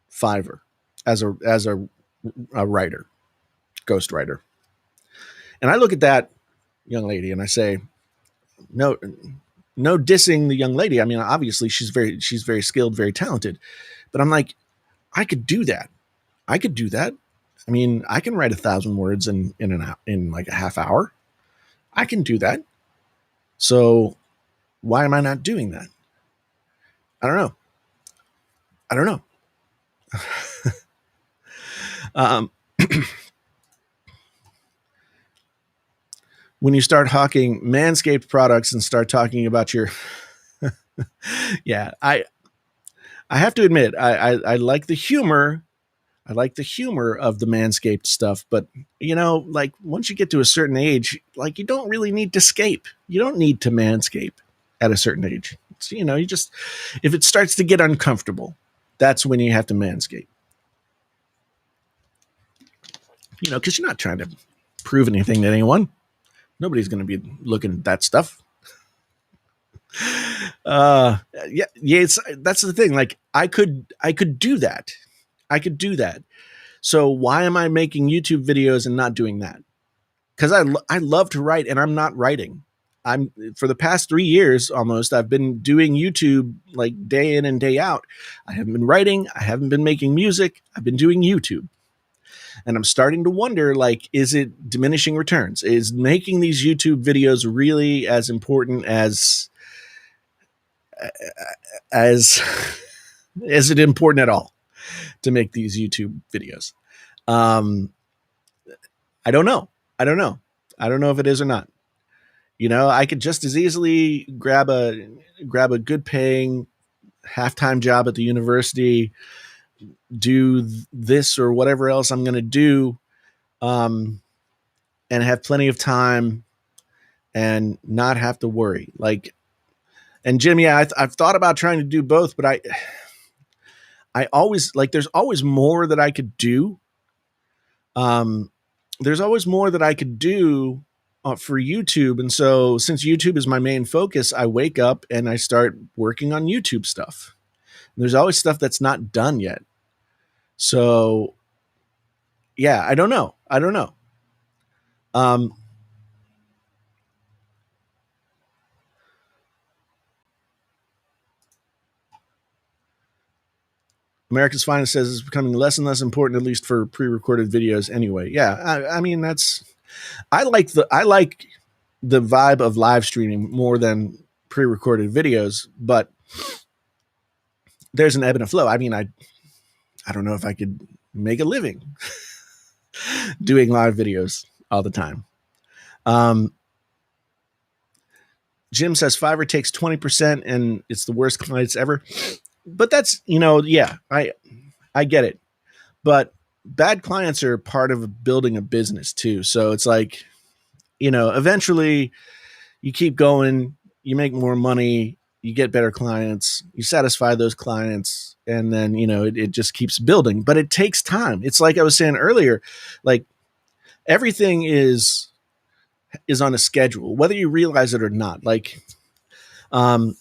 Fiverr as a writer, ghostwriter. And I look at that young lady and I say, no, no dissing the young lady. I mean, obviously she's very skilled, very talented, but I'm like, I could do that. I could do that. I mean, I can write 1,000 words in like a half hour. I can do that. So why am I not doing that? I don't know. I don't know. um, when you start hawking Manscaped products and start talking about your, yeah, I have to admit, I like the humor. I like the humor of the Manscaped stuff, but like once you get to a certain age, like you don't really need to scape. You don't need to manscape at a certain age. It's, you just if it starts to get uncomfortable, that's when you have to manscape. Because you're not trying to prove anything to anyone. Nobody's going to be looking at that stuff. Uh, yeah. That's the thing. Like I could do that. I could do that. So why am I making YouTube videos and not doing that? Because I love to write and I'm not writing. I'm for the past 3 years almost. I've been doing YouTube like day in and day out. I haven't been writing. I haven't been making music. I've been doing YouTube. And I'm starting to wonder, like, is it diminishing returns? Is making these YouTube videos really as important as is it important at all to make these YouTube videos? Um, I don't know. I don't know. I don't know if it is or not. I could just as easily grab a good paying half-time job at the university, do this or whatever else I'm going to do, and have plenty of time and not have to worry. Like, and Jim, yeah, I've thought about trying to do both, but I always like, there's always more that I could do. There's always more that I could do for YouTube. And so since YouTube is my main focus, I wake up and I start working on YouTube stuff. There's always stuff that's not done yet. So yeah, I don't know. I don't know. Um, America's Finest says it's becoming less and less important, at least for pre-recorded videos anyway. Yeah. I mean, I like the vibe of live streaming more than pre-recorded videos, but there's an ebb and a flow. I mean, I don't know if I could make a living doing live videos all the time. Um, Jim says Fiverr takes 20% and it's the worst clients ever. But that's, yeah, I get it. But bad clients are part of building a business too. So it's like, eventually you keep going, you make more money, you get better clients, you satisfy those clients, and then, it just keeps building. But it takes time. It's like I was saying earlier, like everything is on a schedule, whether you realize it or not. Like, um,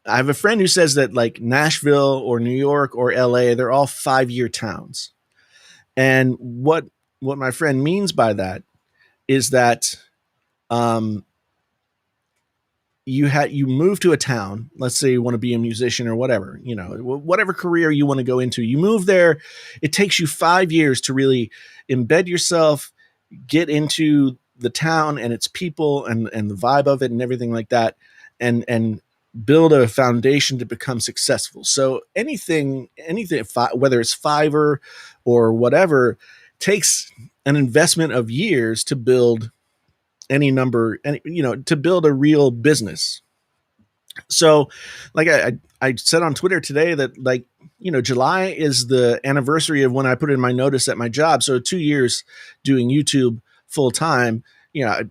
I have a friend who says that like Nashville or New York or LA, they're all 5-year towns. And what my friend means by that is that um, you move to a town. Let's say you want to be a musician or whatever, whatever career you want to go into. You move there. It takes you 5 years to really embed yourself, get into the town and its people and the vibe of it and everything like that, and build a foundation to become successful. So anything, whether it's Fiverr or whatever, takes an investment of years to build to build a real business. So like I said on Twitter today that like, July is the anniversary of when I put in my notice at my job. So 2 years doing YouTube full time, and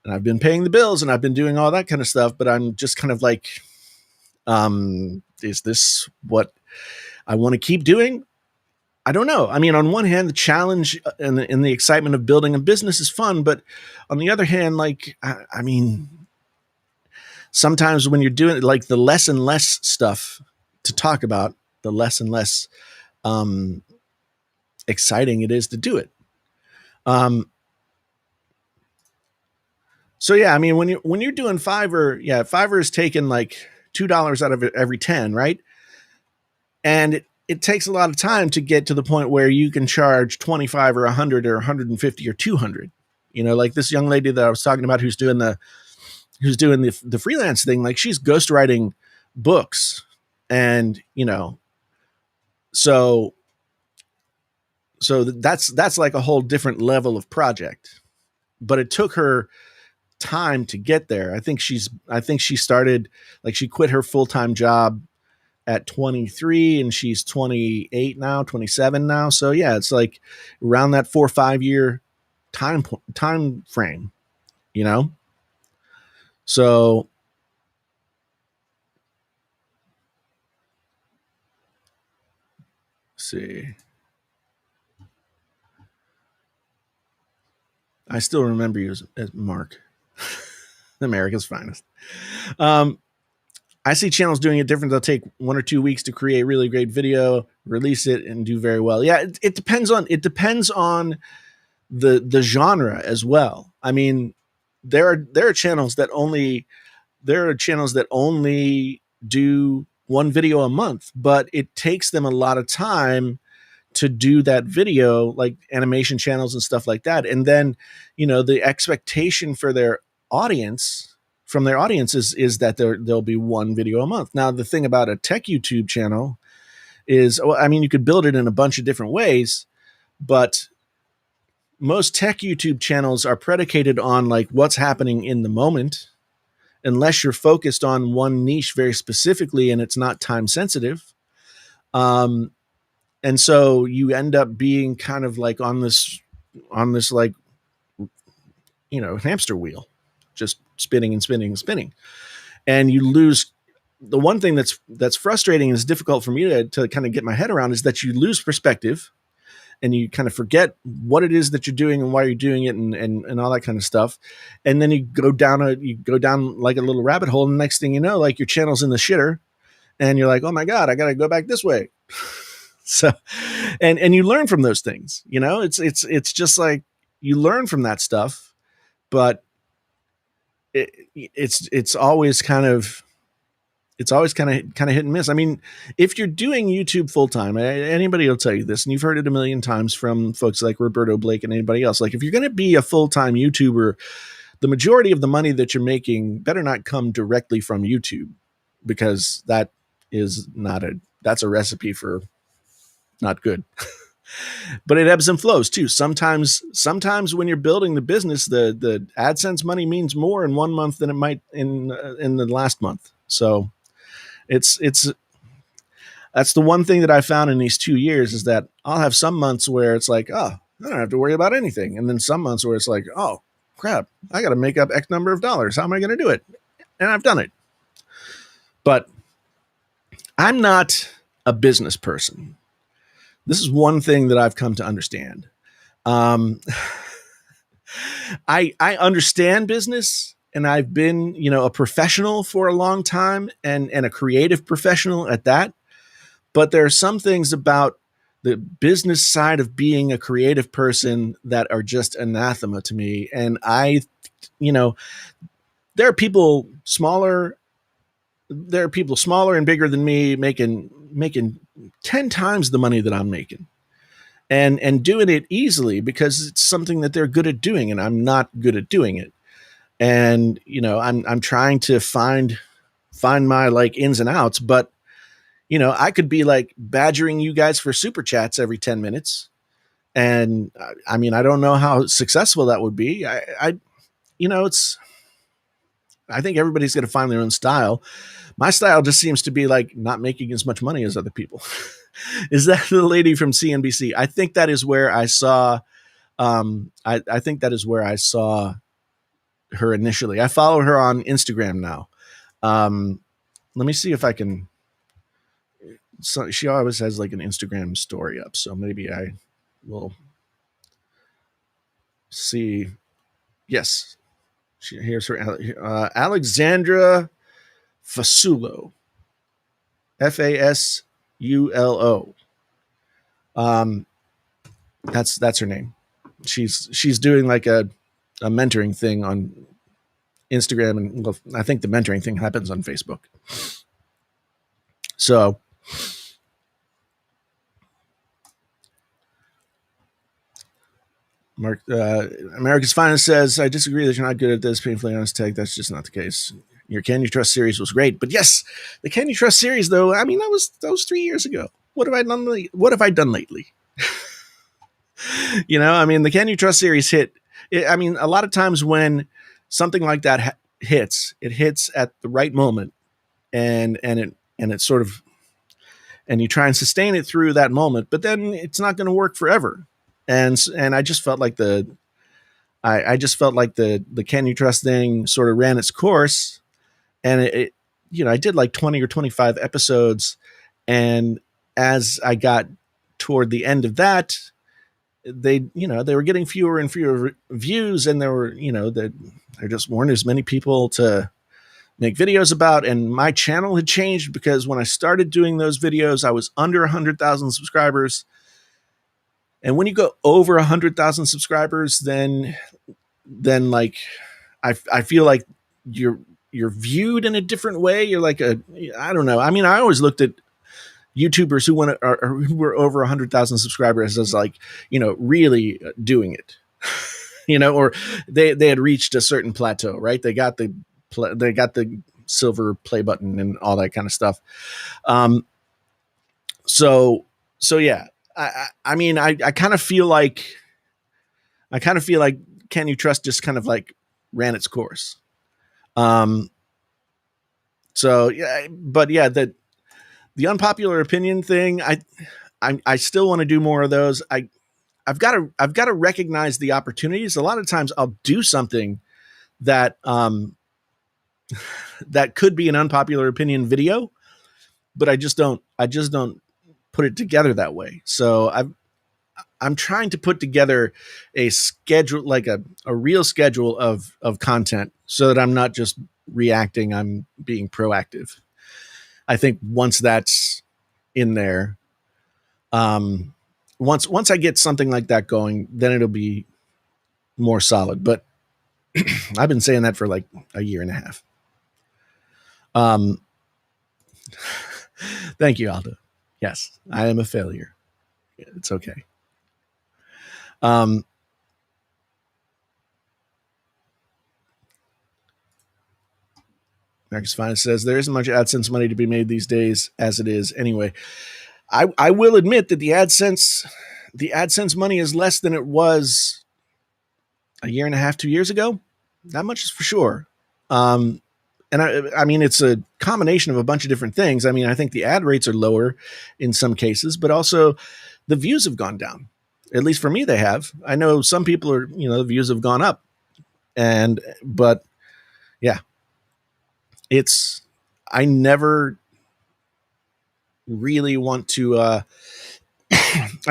I've been paying the bills and I've been doing all that kind of stuff, but I'm just kind of like, is this what I want to keep doing? I don't know. I mean, on one hand, the challenge and the excitement of building a business is fun, but on the other hand, like, I mean, sometimes when you're doing like the less and less stuff to talk about, the less and less um, exciting it is to do it. Um, so yeah, I mean, when you're doing Fiverr, yeah, Fiverr is taking like $2 out of every 10, right? And it takes a lot of time to get to the point where you can charge 25 or 100 or 150 or 200. Like this young lady that I was talking about who's doing the freelance thing, like she's ghostwriting books, and so that's like a whole different level of project. But it took her time to get there. I think she started, like, she quit her full-time job at 23 and she's 28 now, 27 now. So yeah, it's like around that 4 or 5 year time frame, you know? So let's see. I still remember you as Mark, America's finest. Um, I see channels doing it different. They'll take 1 or 2 weeks to create a really great video, release it, and do very well. Yeah, it depends on the genre as well. I mean, there are channels that only do one video a month, but it takes them a lot of time to do that video, like animation channels and stuff like that. And then, the expectation for their audience from their audience is that there'll be one video a month. Now, the thing about a tech YouTube channel is, well, I mean, you could build it in a bunch of different ways, but most tech YouTube channels are predicated on like what's happening in the moment, unless you're focused on one niche very specifically and it's not time sensitive. And so you end up being kind of like on this like, hamster wheel, just spinning and spinning and spinning. And you lose the one thing that's frustrating and is difficult for me to kind of get my head around is that you lose perspective and you kind of forget what it is that you're doing and why you're doing it and all that kind of stuff. And then you go down like a little rabbit hole. And the next thing you know, like your channel's in the shitter and you're like, oh my God, I got to go back this way. So, and you learn from those things, it's just like you learn from that stuff, but it's always kind of hit and miss. I mean, if you're doing YouTube full time, anybody will tell you this, and you've heard it a million times from folks like Roberto Blake and anybody else. Like, if you're going to be a full time YouTuber, the majority of the money that you're making better not come directly from YouTube, because that's a recipe for not good. But it ebbs and flows too. Sometimes when you're building the business, the AdSense money means more in 1 month than it might in the last month. So it's that's the one thing that I found in these 2 years is that I'll have some months where it's like, oh, I don't have to worry about anything. And then some months where it's like, oh crap, I got to make up X number of dollars. How am I going to do it? And I've done it. But I'm not a business person. This is one thing that I've come to understand. I understand business, and I've been, a professional for a long time and a creative professional at that. But there are some things about the business side of being a creative person that are just anathema to me. And there are people smaller and bigger than me making 10 times the money that I'm making and doing it easily because it's something that they're good at doing and I'm not good at doing it. And, I'm trying to find my like ins and outs, but I could be like badgering you guys for super chats every 10 minutes. And I mean, I don't know how successful that would be. I think everybody's going to find their own style. My style just seems to be like not making as much money as other people. Is that the lady from CNBC? I think that is where I saw. I think that is where I saw her initially. I follow her on Instagram now. Let me see if I can. So she always has like an Instagram story up, so maybe I will see. Yes, here's her. Alexandra Fasulo. Fasulo. That's her name. She's doing like a mentoring thing on Instagram, and well, I think the mentoring thing happens on Facebook. So Mark, America's Finest says, I disagree that you're not good at this. Painfully honest tech. That's just not the case. Your Can You Trust series was great, but yes, the Can You Trust series, though. I mean, that was 3 years ago. What have I done? What have I done lately? I mean, the Can You Trust series hit. I mean, a lot of times when something like that hits, it hits at the right moment, and it sort of and you try and sustain it through that moment, but then it's not going to work forever. And I just felt like I just felt like the Can You Trust thing sort of ran its course, and I did like 20 or 25 episodes, and as I got toward the end of that, they were getting fewer and fewer views, and there just weren't as many people to make videos about. And my channel had changed, because when I started doing those videos, I was under 100,000 subscribers. And when you go over 100,000 subscribers, then like I feel like you're viewed in a different way. You're like I don't know. I mean, I always looked at YouTubers who were over 100,000 subscribers as like, really doing it, or they had reached a certain plateau, right? They got the silver play button and all that kind of stuff. So yeah, I mean, I kind of feel like Can You Trust just kind of like ran its course. So yeah, but yeah, the unpopular opinion thing, I still want to do more of those. I've got to recognize the opportunities. A lot of times I'll do something that that could be an unpopular opinion video, but I just don't put it together that way. So I'm trying to put together a schedule, like a real schedule of content, so that I'm not just reacting, I'm being proactive. I think once that's in there, once I get something like that going, then it'll be more solid. But I've been saying that for like a year and a half. Thank you, Aldo. Yes, I am a failure. It's okay. Marcus Finest says there isn't much AdSense money to be made these days as it is anyway. I will admit that the AdSense money is less than it was a year and a half, 2 years ago. That much is for sure. And I mean, it's a combination of a bunch of different things. I mean, I think the ad rates are lower in some cases, but also the views have gone down. At least for me, they have. I know some people are, the views have gone up. But yeah, I never really want to, I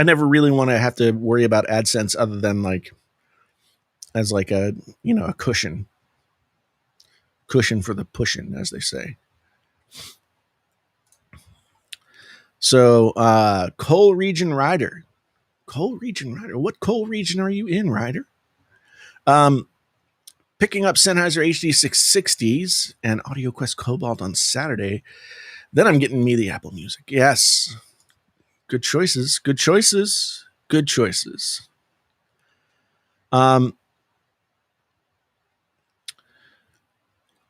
never really want to have to worry about AdSense other than like, as like a cushion for the pushing, as they say. So, Coal Region Rider. What coal region are you in, Rider? Picking up Sennheiser HD 660s and AudioQuest Cobalt on Saturday. Then I'm getting me the Apple Music. Yes. Good choices.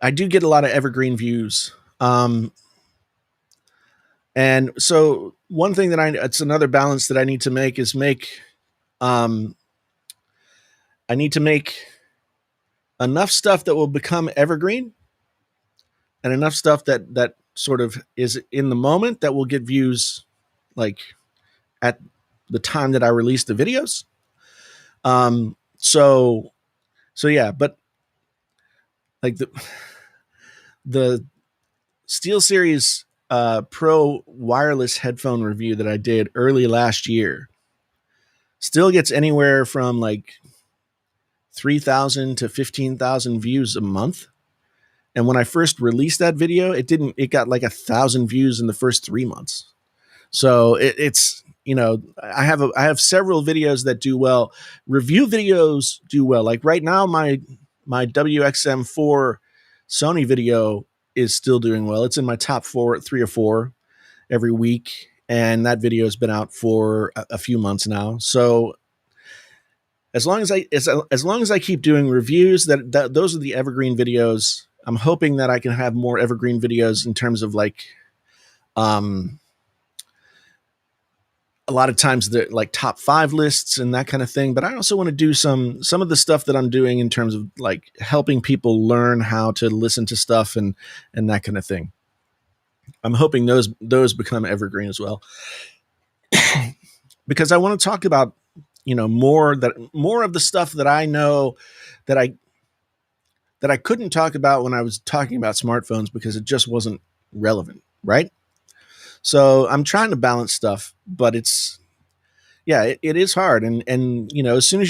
I do get a lot of evergreen views. And so one thing it's another balance that I need to make is I need to make enough stuff that will become evergreen, and enough stuff that sort of is in the moment that will get views like at the time that I release the videos. So yeah, but like the SteelSeries Pro wireless headphone review that I did early last year still gets anywhere from like 3,000 to 15,000 views a month. And when I first released that video, it got like 1,000 views in the first 3 months. So it's, I have several videos that do well. Review videos do well. Like right now, my WXM4 Sony video is still doing well. It's in my top 3 or 4 every week. And that video has been out for a few months now. So as long as I keep doing reviews, that those are the evergreen videos. I'm hoping that I can have more evergreen videos in terms of like, a lot of times they're like top 5 lists and that kind of thing. But I also want to do some of the stuff that I'm doing in terms of like helping people learn how to listen to stuff and that kind of thing. I'm hoping those become evergreen as well, because I want to talk about more of the stuff that I know that I couldn't talk about when I was talking about smartphones because it just wasn't relevant, right? So I'm trying to balance stuff, but it is hard, and as soon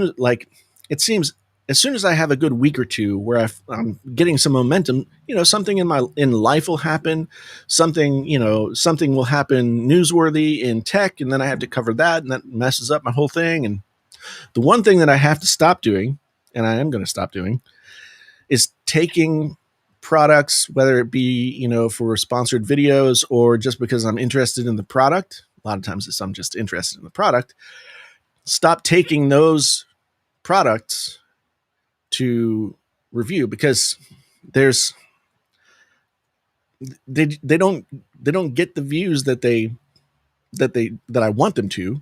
as like it seems as soon as I have a good week or two where I'm getting some momentum, something in life will happen, something will happen newsworthy in tech, and then I have to cover that, and that messes up my whole thing. And the one thing that I have to stop doing, and I am going to stop doing, is taking products, whether it be for sponsored videos or just because I'm interested in the product. A lot of times it's I'm just interested in the product. Stop taking those products to review because there's they don't get the views that I want them to.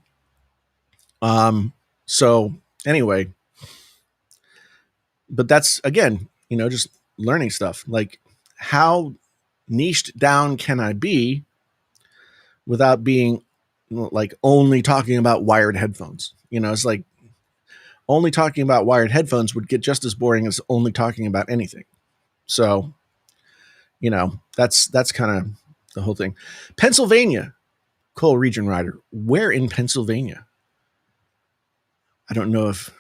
So anyway, but that's again, just learning stuff. Like, how niched down can I be without being like only talking about wired headphones? It's like only talking about wired headphones would get just as boring as only talking about anything. So, that's kind of the whole thing. Pennsylvania, coal region rider. Where in Pennsylvania? I don't know if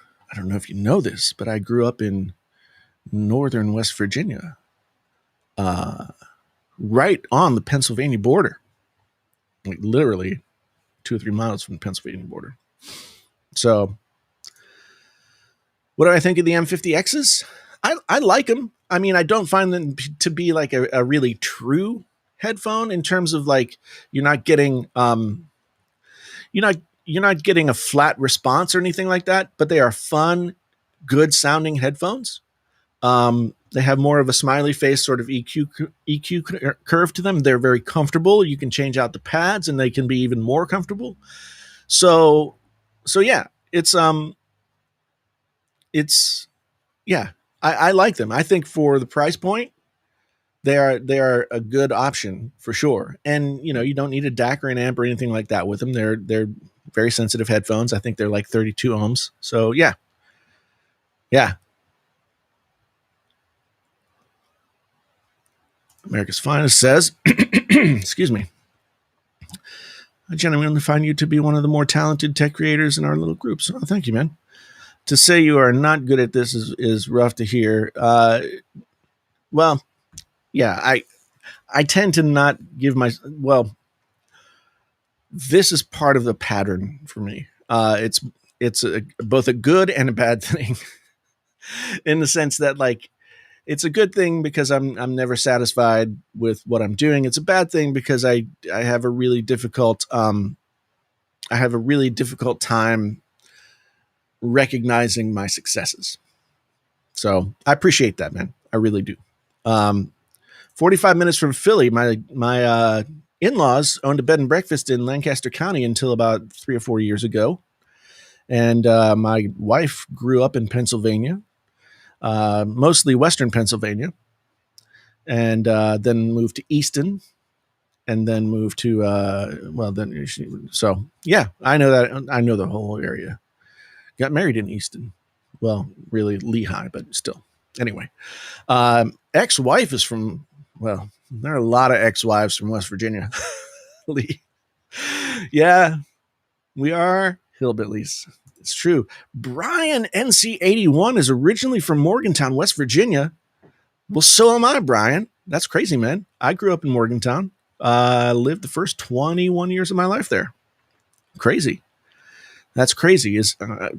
you know this, but I grew up in northern West Virginia, right on the Pennsylvania border, like literally 2 or 3 miles from the Pennsylvania border. So, what do I think of the M50Xs? I like them. I mean, I don't find them to be like a really true headphone in terms of like you're not getting you're not getting a flat response or anything like that, but they are fun, good sounding headphones. They have more of a smiley face sort of EQ curve to them. They're very comfortable. You can change out the pads and they can be even more comfortable. So yeah, it's yeah, I like them. I think for the price point, they are a good option for sure. And you don't need a DAC or an amp or anything like that with them. They're very sensitive headphones. I think they're like 32 ohms. So yeah. America's Finest says, excuse me, I genuinely find you to be one of the more talented tech creators in our little groups. Oh, thank you, man. To say you are not good at this is rough to hear. Well, yeah, I tend to not give this is part of the pattern for me. It's both a good and a bad thing in the sense that like it's a good thing because I'm never satisfied with what I'm doing. It's a bad thing because I have a really difficult time recognizing my successes. So I appreciate that, man. I really do. 45 minutes from Philly, my in-laws owned a bed and breakfast in Lancaster County until about 3 or 4 years ago. And my wife grew up in Pennsylvania, mostly Western Pennsylvania, and then moved to Easton, and then moved to so yeah, I know that. I know the whole area. Got married in Easton. Well, really Lehigh, but still. Anyway, ex-wife is from, well, there are a lot of ex-wives from West Virginia. Lee. Yeah, we are hillbillies. It's true. Brian NC81 is originally from Morgantown, West Virginia. Well, so am I, Brian. That's crazy, man. I grew up in Morgantown. Lived the first 21 years of my life there. Crazy. That's crazy.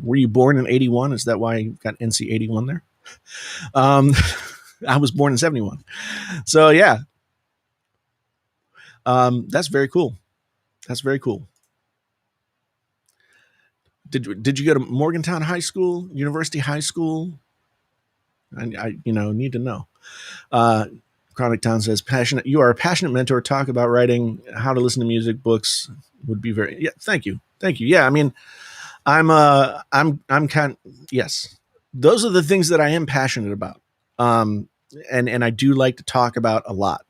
Were you born in 81? Is that why you got NC 81 there? I was born in 71. So yeah. That's very cool. That's very cool. Did you go to Morgantown High School, University High School? I need to know. Chronic Town says, passionate. You are a passionate mentor. Talk about writing, how to listen to music, books would be very, yeah. Thank you. Yeah. I mean, I'm kind, yes, those are the things that I am passionate about. And I do like to talk about a lot.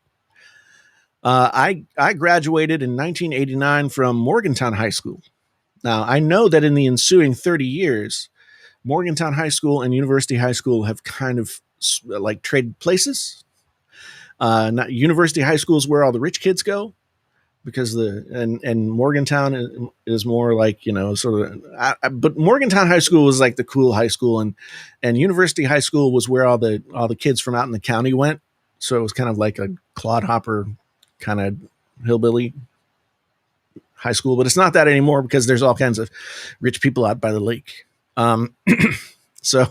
I graduated in 1989 from Morgantown High School. Now, I know that in the ensuing 30 years, Morgantown High School and University High School have kind of like traded places. Not University High School is where all the rich kids go, because and Morgantown is more like, sort of. But Morgantown High School was like the cool high school, and University High School was where all the kids from out in the county went. So it was kind of like a clodhopper kind of hillbilly high school, but it's not that anymore because there's all kinds of rich people out by the lake. So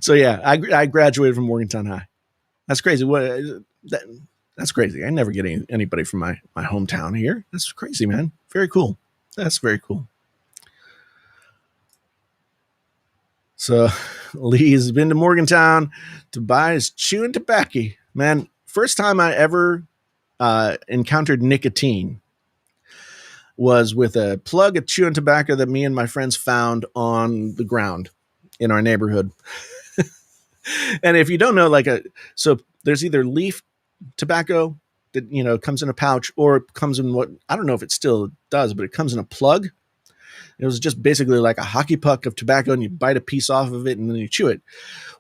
yeah, I graduated from Morgantown High. That's crazy. That's crazy. I never get anybody from my hometown here. That's crazy, man. Very cool. That's very cool. So Lee's been to Morgantown to buy his chewing tobacco. Man, first time I ever encountered nicotine was with a plug of chewing tobacco that me and my friends found on the ground in our neighborhood. And if you don't know, so there's either leaf tobacco that comes in a pouch, or it comes in what, I don't know if it still does, but it comes in a plug. It was just basically like a hockey puck of tobacco, and you bite a piece off of it and then you chew it.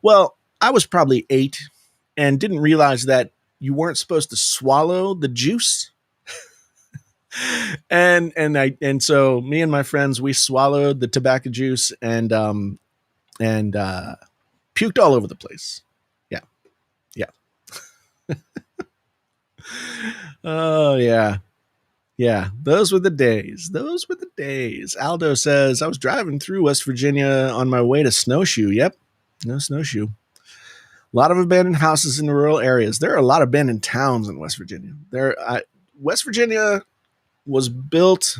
Well, I was probably 8 and didn't realize that you weren't supposed to swallow the juice. and so me and my friends, we swallowed the tobacco juice and puked all over the place. Yeah. Yeah. Oh yeah. Yeah, those were the days. Those were the days. Aldo says, I was driving through West Virginia on my way to Snowshoe. Yep, no Snowshoe. A lot of abandoned houses in rural areas. There are a lot of abandoned towns in West Virginia. West Virginia was built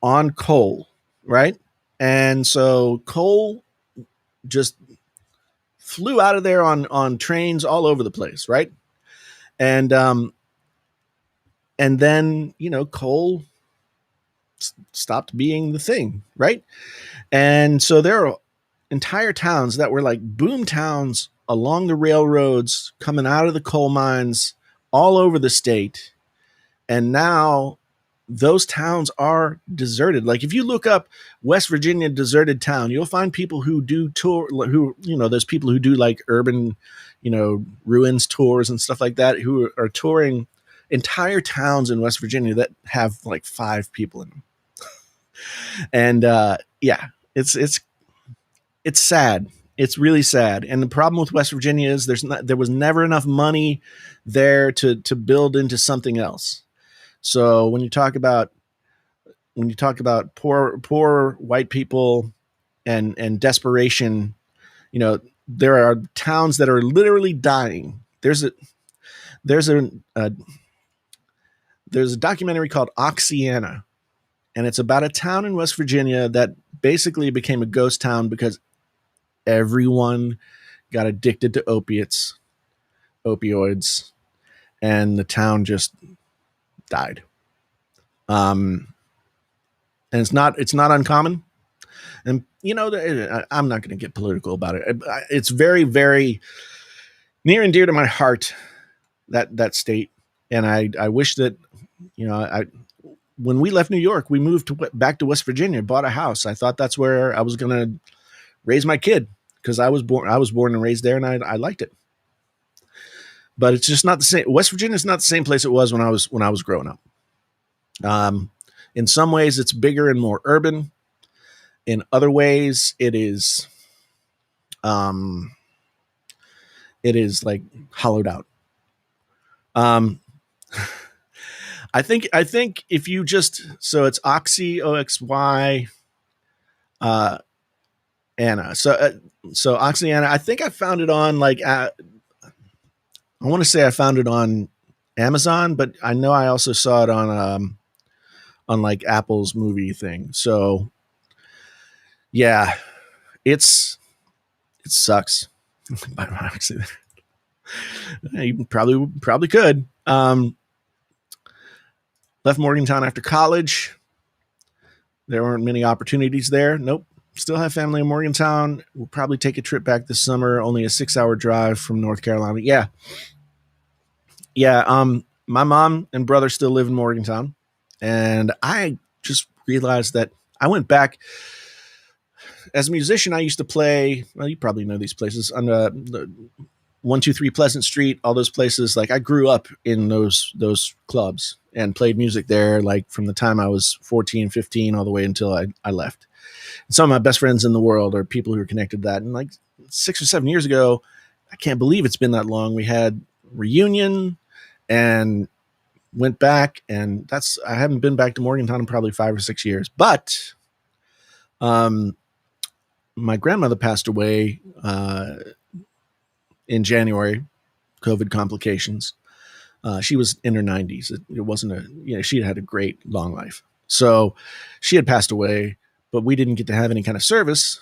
on coal, right? And so coal just flew out of there on trains all over the place, right? And then coal stopped being the thing, right? And so there are entire towns that were like boom towns along the railroads coming out of the coal mines all over the state. And now those towns are deserted. Like if you look up West Virginia deserted town, you'll find people who do tour, there's people who do like urban, ruins tours and stuff like that, who are touring entire towns in West Virginia that have like 5 people in them. And yeah, it's sad. It's really sad. And the problem with West Virginia is there was never enough money there to build into something else. So when you talk about poor white people and desperation, there are towns that are literally dying. There's a documentary called Oxiana, and it's about a town in West Virginia that basically became a ghost town because everyone got addicted to opioids, and the town just died. And it's not uncommon. And I'm not going to get political about it. It's very, very near and dear to my heart, that state. And I wish that when we left New York, we moved back to West Virginia, bought a house. I thought that's where I was going to raise my kid, because I was born and raised there, and I liked it. But it's just not the same. West Virginia is not the same place it was when I was growing up. In some ways, it's bigger and more urban. In other ways, it is like hollowed out. I think if you so it's Oxy, Oxy, Anna. So Oxyana, I think I found it on I want to say I found it on Amazon, but I know I also saw it on like Apple's movie thing. So yeah, it sucks. You probably could. Left Morgantown after college. There weren't many opportunities there. Nope. Still have family in Morgantown. We'll probably take a trip back this summer. Only a 6-hour drive from North Carolina. Yeah. my mom and brother still live in Morgantown, and I just realized that I went back as a musician. I used to play. Well, you probably know these places on the 123 Pleasant Street. All those places. Like I grew up in those clubs and played music there. Like from the time I was 14, 15, all the way until I left. And some of my best friends in the world are people who are connected to that. And like 6 or 7 years ago, I can't believe it's been that long. We had reunion and went back, and that's I haven't been back to Morgantown in probably 5 or 6 years. But um, my grandmother passed away in January, COVID complications. She was in her 90s. It wasn't she had a great long life. So she had passed away, but we didn't get to have any kind of service.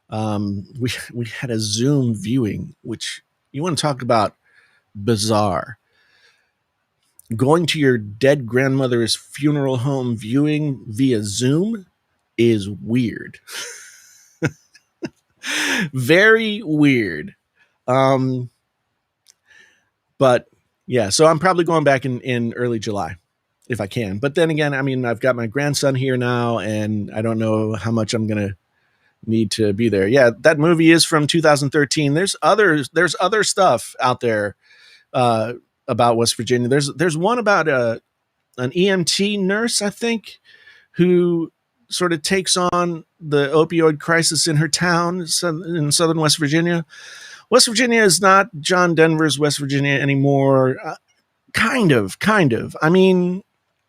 We had a Zoom viewing, which you want to talk about bizarre. Going to your dead grandmother's funeral home viewing via Zoom is weird. Very weird. Um, but yeah, so I'm probably going back in early July if I can. But then again, I mean, I've got my grandson here now, and I don't know how much I'm going to need to be there. Yeah, that movie is from 2013. There's other stuff out there uh, about West Virginia. There's one about an EMT nurse, I think, who sort of takes on the opioid crisis in her town in southern West Virginia. West Virginia is not John Denver's West Virginia anymore. Kind of. I mean,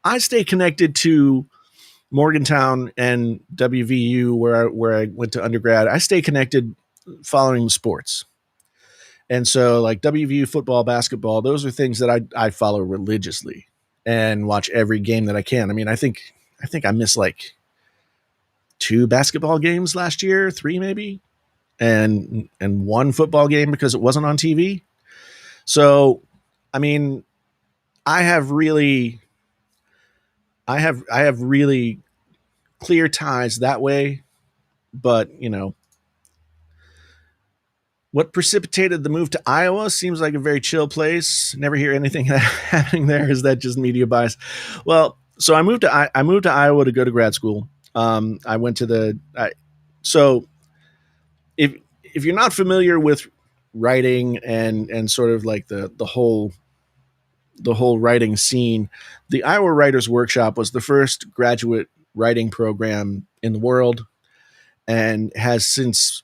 I stay connected to Morgantown and WVU, where I went to undergrad. I stay connected following the sports. And so like WVU football, basketball, those are things that I follow religiously and watch every game that I can. I mean, I think I missed like 2 basketball games last year, 3 maybe, and 1 football game because it wasn't on TV. So, I mean, I have really I have really clear ties that way, but what precipitated the move to Iowa seems like a very chill place. Never hear anything happening there. Is that just media bias? Well, so I moved to Iowa to go to grad school. I went to so if if you're not familiar with writing and sort of like the whole writing scene, the Iowa Writers Workshop was the first graduate writing program in the world, and has since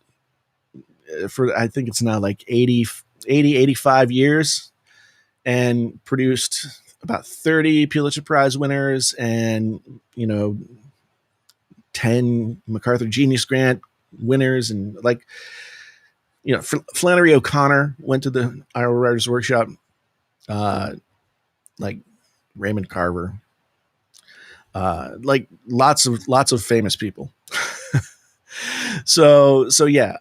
for I think it's now like 85 years, and produced about 30 Pulitzer Prize winners and 10 MacArthur Genius Grant winners. And like Flannery O'Connor went to the Iowa Writers Workshop, like Raymond Carver, like lots of famous people. So yeah,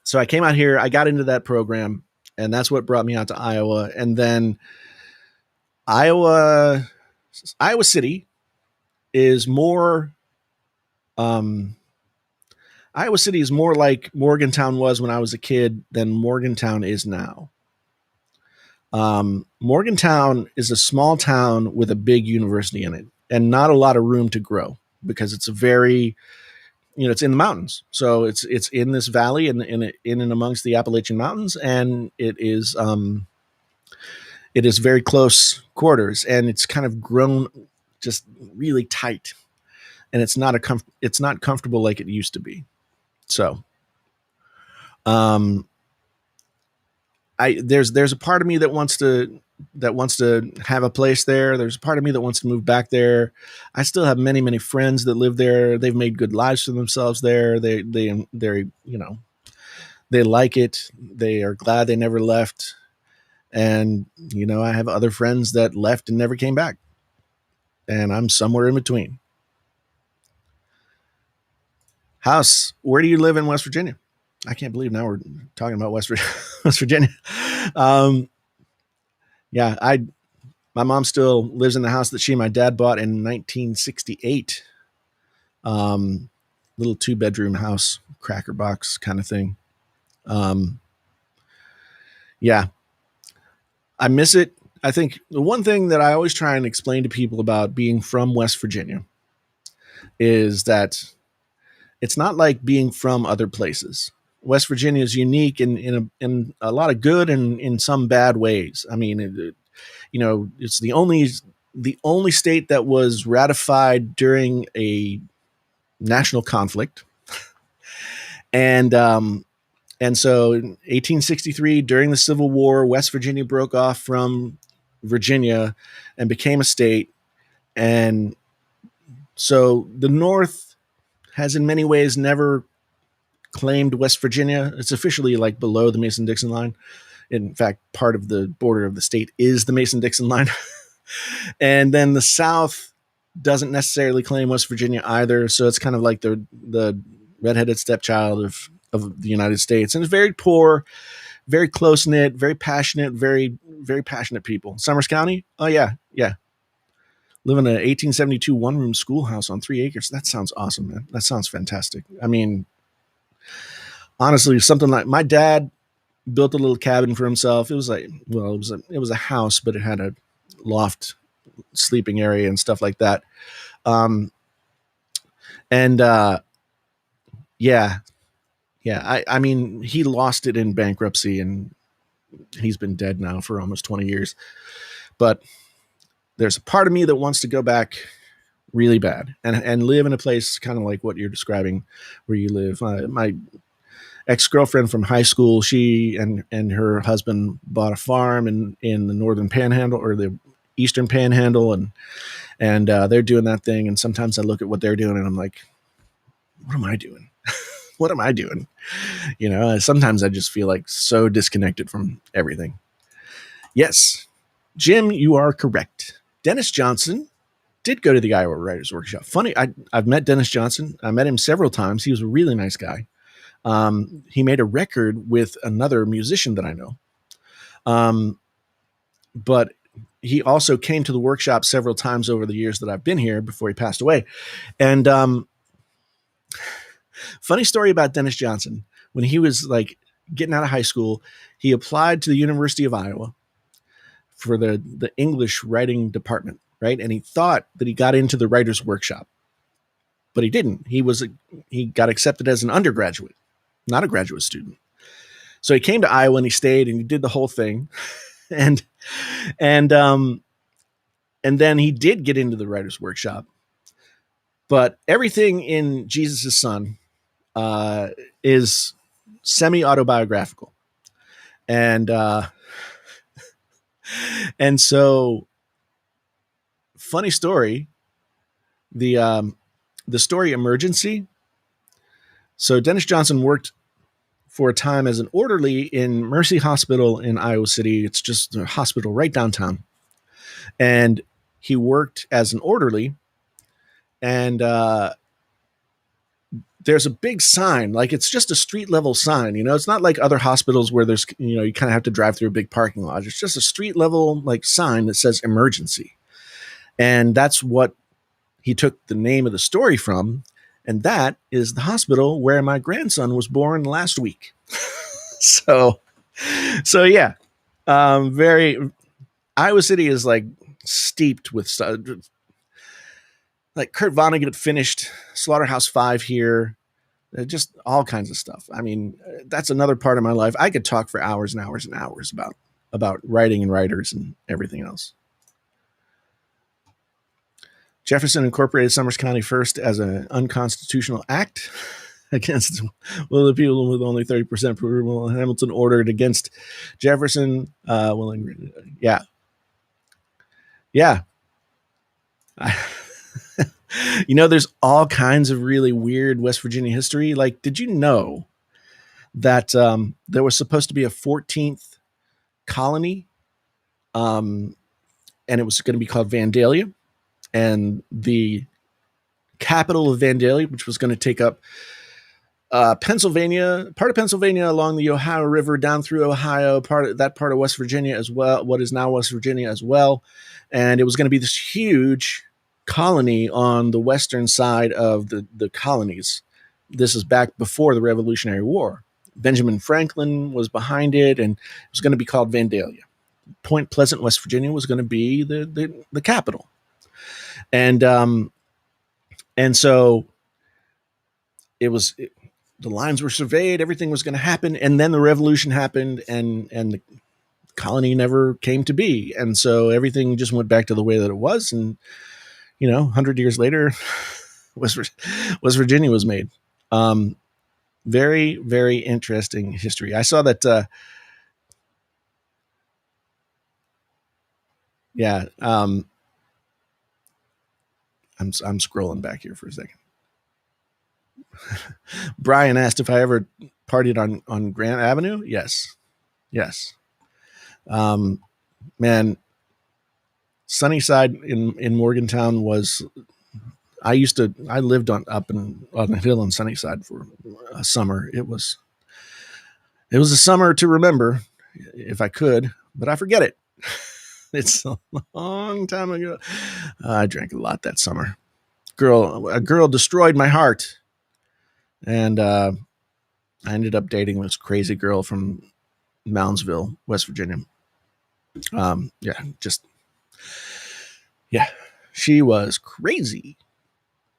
so I came out here, I got into that program, and that's what brought me out to Iowa. And then Iowa City is more um Iowa City is more like Morgantown was when I was a kid than Morgantown is now. Morgantown is a small town with a big university in it and not a lot of room to grow because it's a very it's in the mountains. So it's in this valley and in and amongst the Appalachian Mountains, and it is very close quarters, and it's kind of grown just really tight, and it's not comfortable like it used to be. So, um, there's a part of me that wants to have a place there. There's a part of me that wants to move back there. I still have many friends that live there. They've made good lives for themselves there. They like it. They are glad they never left. And I have other friends that left and never came back. And I'm somewhere in between. House, where do you live in West Virginia? I can't believe now we're talking about West Virginia. Um, yeah, my mom still lives in the house that she and my dad bought in 1968. Um, Little 2-bedroom house, cracker box kind of thing. Um, yeah, I miss it. I think the one thing that I always try and explain to people about being from West Virginia is that it's not like being from other places. West Virginia is unique in a lot of good and in some bad ways. I mean, it's the only state that was ratified during a national conflict, and and so in 1863, during the Civil War, West Virginia broke off from Virginia and became a state. And so the North has in many ways never claimed West Virginia. It's officially like below the Mason-Dixon line. In fact, part of the border of the state is the Mason-Dixon line. And then the South doesn't necessarily claim West Virginia either. So it's kind of like the redheaded stepchild of the United States. And it's very poor, very close knit, very passionate, very passionate people. Summers County? Oh, yeah. Yeah. Live in an 1872 one-room schoolhouse on 3 acres. That sounds awesome, man. That sounds fantastic. I mean, honestly, something like my dad built a little cabin for himself. It was like, well, it was a house, but it had a loft sleeping area and stuff like that. Um, and yeah, yeah. I mean, he lost it in bankruptcy, and he's been dead now for almost 20 years. But there's a part of me that wants to go back really bad and live in a place kind of like what you're describing, where you live. My ex-girlfriend from high school, she and her husband bought a farm in the northern panhandle or the eastern panhandle, and they're doing that thing. And sometimes I look at what they're doing and I'm like, what am I doing? What am I doing? Sometimes I just feel like so disconnected from everything. Yes, Jim, you are correct. Dennis Johnson did go to the Iowa Writers Workshop. Funny, I've met Dennis Johnson. I met him several times. He was a really nice guy. He made a record with another musician that I know. But he also came to the workshop several times over the years that I've been here before he passed away. And funny story about Dennis Johnson. When he was like getting out of high school, he applied to the University of Iowa for the English writing department, right? And he thought that he got into the writer's workshop, but he didn't. He got accepted as an undergraduate, not a graduate student. So he came to Iowa and he stayed and he did the whole thing. And then he did get into the writer's workshop. But everything in Jesus' Son is semi-autobiographical. And so, funny story, the story Emergency. So Dennis Johnson worked for a time as an orderly in Mercy Hospital in Iowa City. It's just a hospital right downtown. And he worked as an orderly, and there's a big sign, like it's just a street level sign. It's not like other hospitals where there's, you kind of have to drive through a big parking lot. It's just a street level like sign that says emergency. And that's what he took the name of the story from. And that is the hospital where my grandson was born last week. so yeah, very Iowa City is like steeped with stuff. Like Kurt Vonnegut finished Slaughterhouse-Five here. Just all kinds of stuff. I mean, that's another part of my life. I could talk for hours and hours and hours about writing and writers and everything else. Jefferson incorporated Summers County first as an unconstitutional act against the people with only 30% approval. Hamilton ordered against Jefferson. Yeah. There's all kinds of really weird West Virginia history. Like, did you know that there was supposed to be a 14th colony, and it was going to be called Vandalia, and the capital of Vandalia, which was going to take up Pennsylvania, part of Pennsylvania along the Ohio River down through Ohio, part of West Virginia as well, what is now West Virginia as well. And it was going to be this huge colony on the western side of the colonies. This is back before the Revolutionary War. Benjamin Franklin was behind it, and it was going to be called Vandalia. Point Pleasant, West Virginia, was going to be the capital, and so the lines were surveyed, everything was going to happen, and then the revolution happened, and the colony never came to be, and so everything just went back to the way that it was, and 100 years later, West Virginia was made. Very, very interesting history. I saw that. Yeah. I'm scrolling back here for a second. Brian asked if I ever partied on Grant Avenue. Yes. Man, Sunnyside in Morgantown was. I lived on a hill in Sunnyside for a summer. It was a summer to remember if I could, but I forget it. It's a long time ago. I drank a lot that summer. A girl destroyed my heart, and I ended up dating this crazy girl from Moundsville, West Virginia. She was crazy,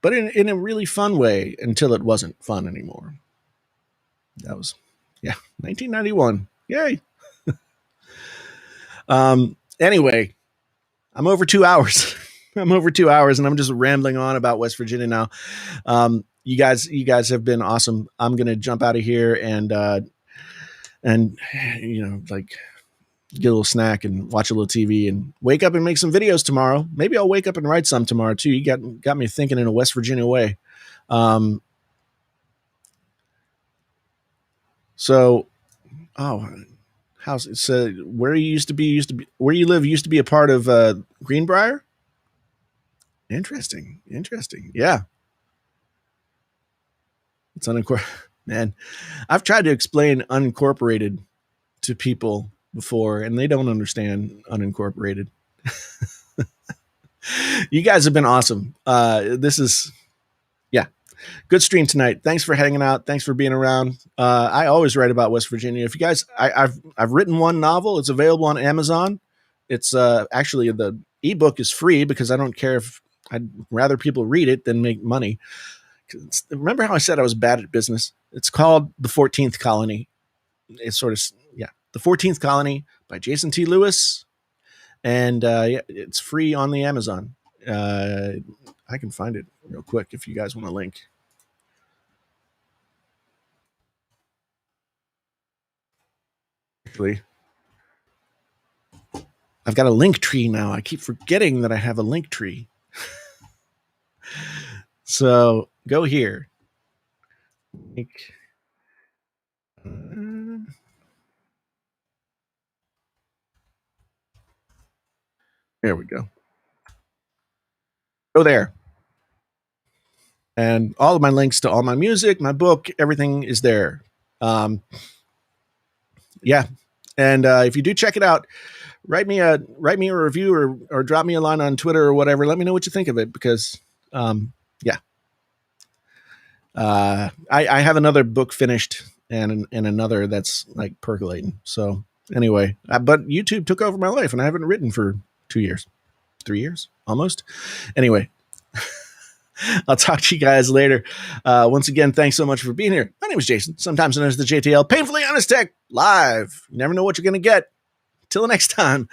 but in a really fun way until it wasn't fun anymore. That was 1991. Yay. Anyway, I'm over 2 hours. I'm over 2 hours, and I'm just rambling on about West Virginia now. You guys have been awesome. I'm gonna jump out of here and get a little snack and watch a little TV and wake up and make some videos tomorrow. Maybe I'll wake up and write some tomorrow too. You got me thinking in a West Virginia way. Where you live used to be a part of Greenbrier. Interesting. Yeah. It's unincorporated. Man, I've tried to explain unincorporated to people before, and they don't understand unincorporated. You guys have been awesome. This is, good stream tonight. Thanks for hanging out. Thanks for being around. I always write about West Virginia. If you guys, I've written one novel. It's available on Amazon. It's actually the ebook is free because I don't care if I'd rather people read it than make money. Remember how I said I was bad at business? It's called The 14th Colony. It's sort of, The 14th Colony by Jason T. Lewis. And it's free on the Amazon. I can find it real quick if you guys want a link. Actually, I've got a link tree now. I keep forgetting that I have a link tree. So go here. There we go. Go there. And all of my links to all my music, my book, everything is there. And if you do check it out, write me a review or drop me a line on Twitter or whatever. Let me know what you think of it because, I have another book finished and another that's like percolating. So anyway, but YouTube took over my life and I haven't written for 2 years, 3 years, almost. Anyway, I'll talk to you guys later. Once again, thanks so much for being here. My name is Jason, sometimes known as the JTL, Painfully Honest Tech, live. You never know what you're going to get. Till the next time.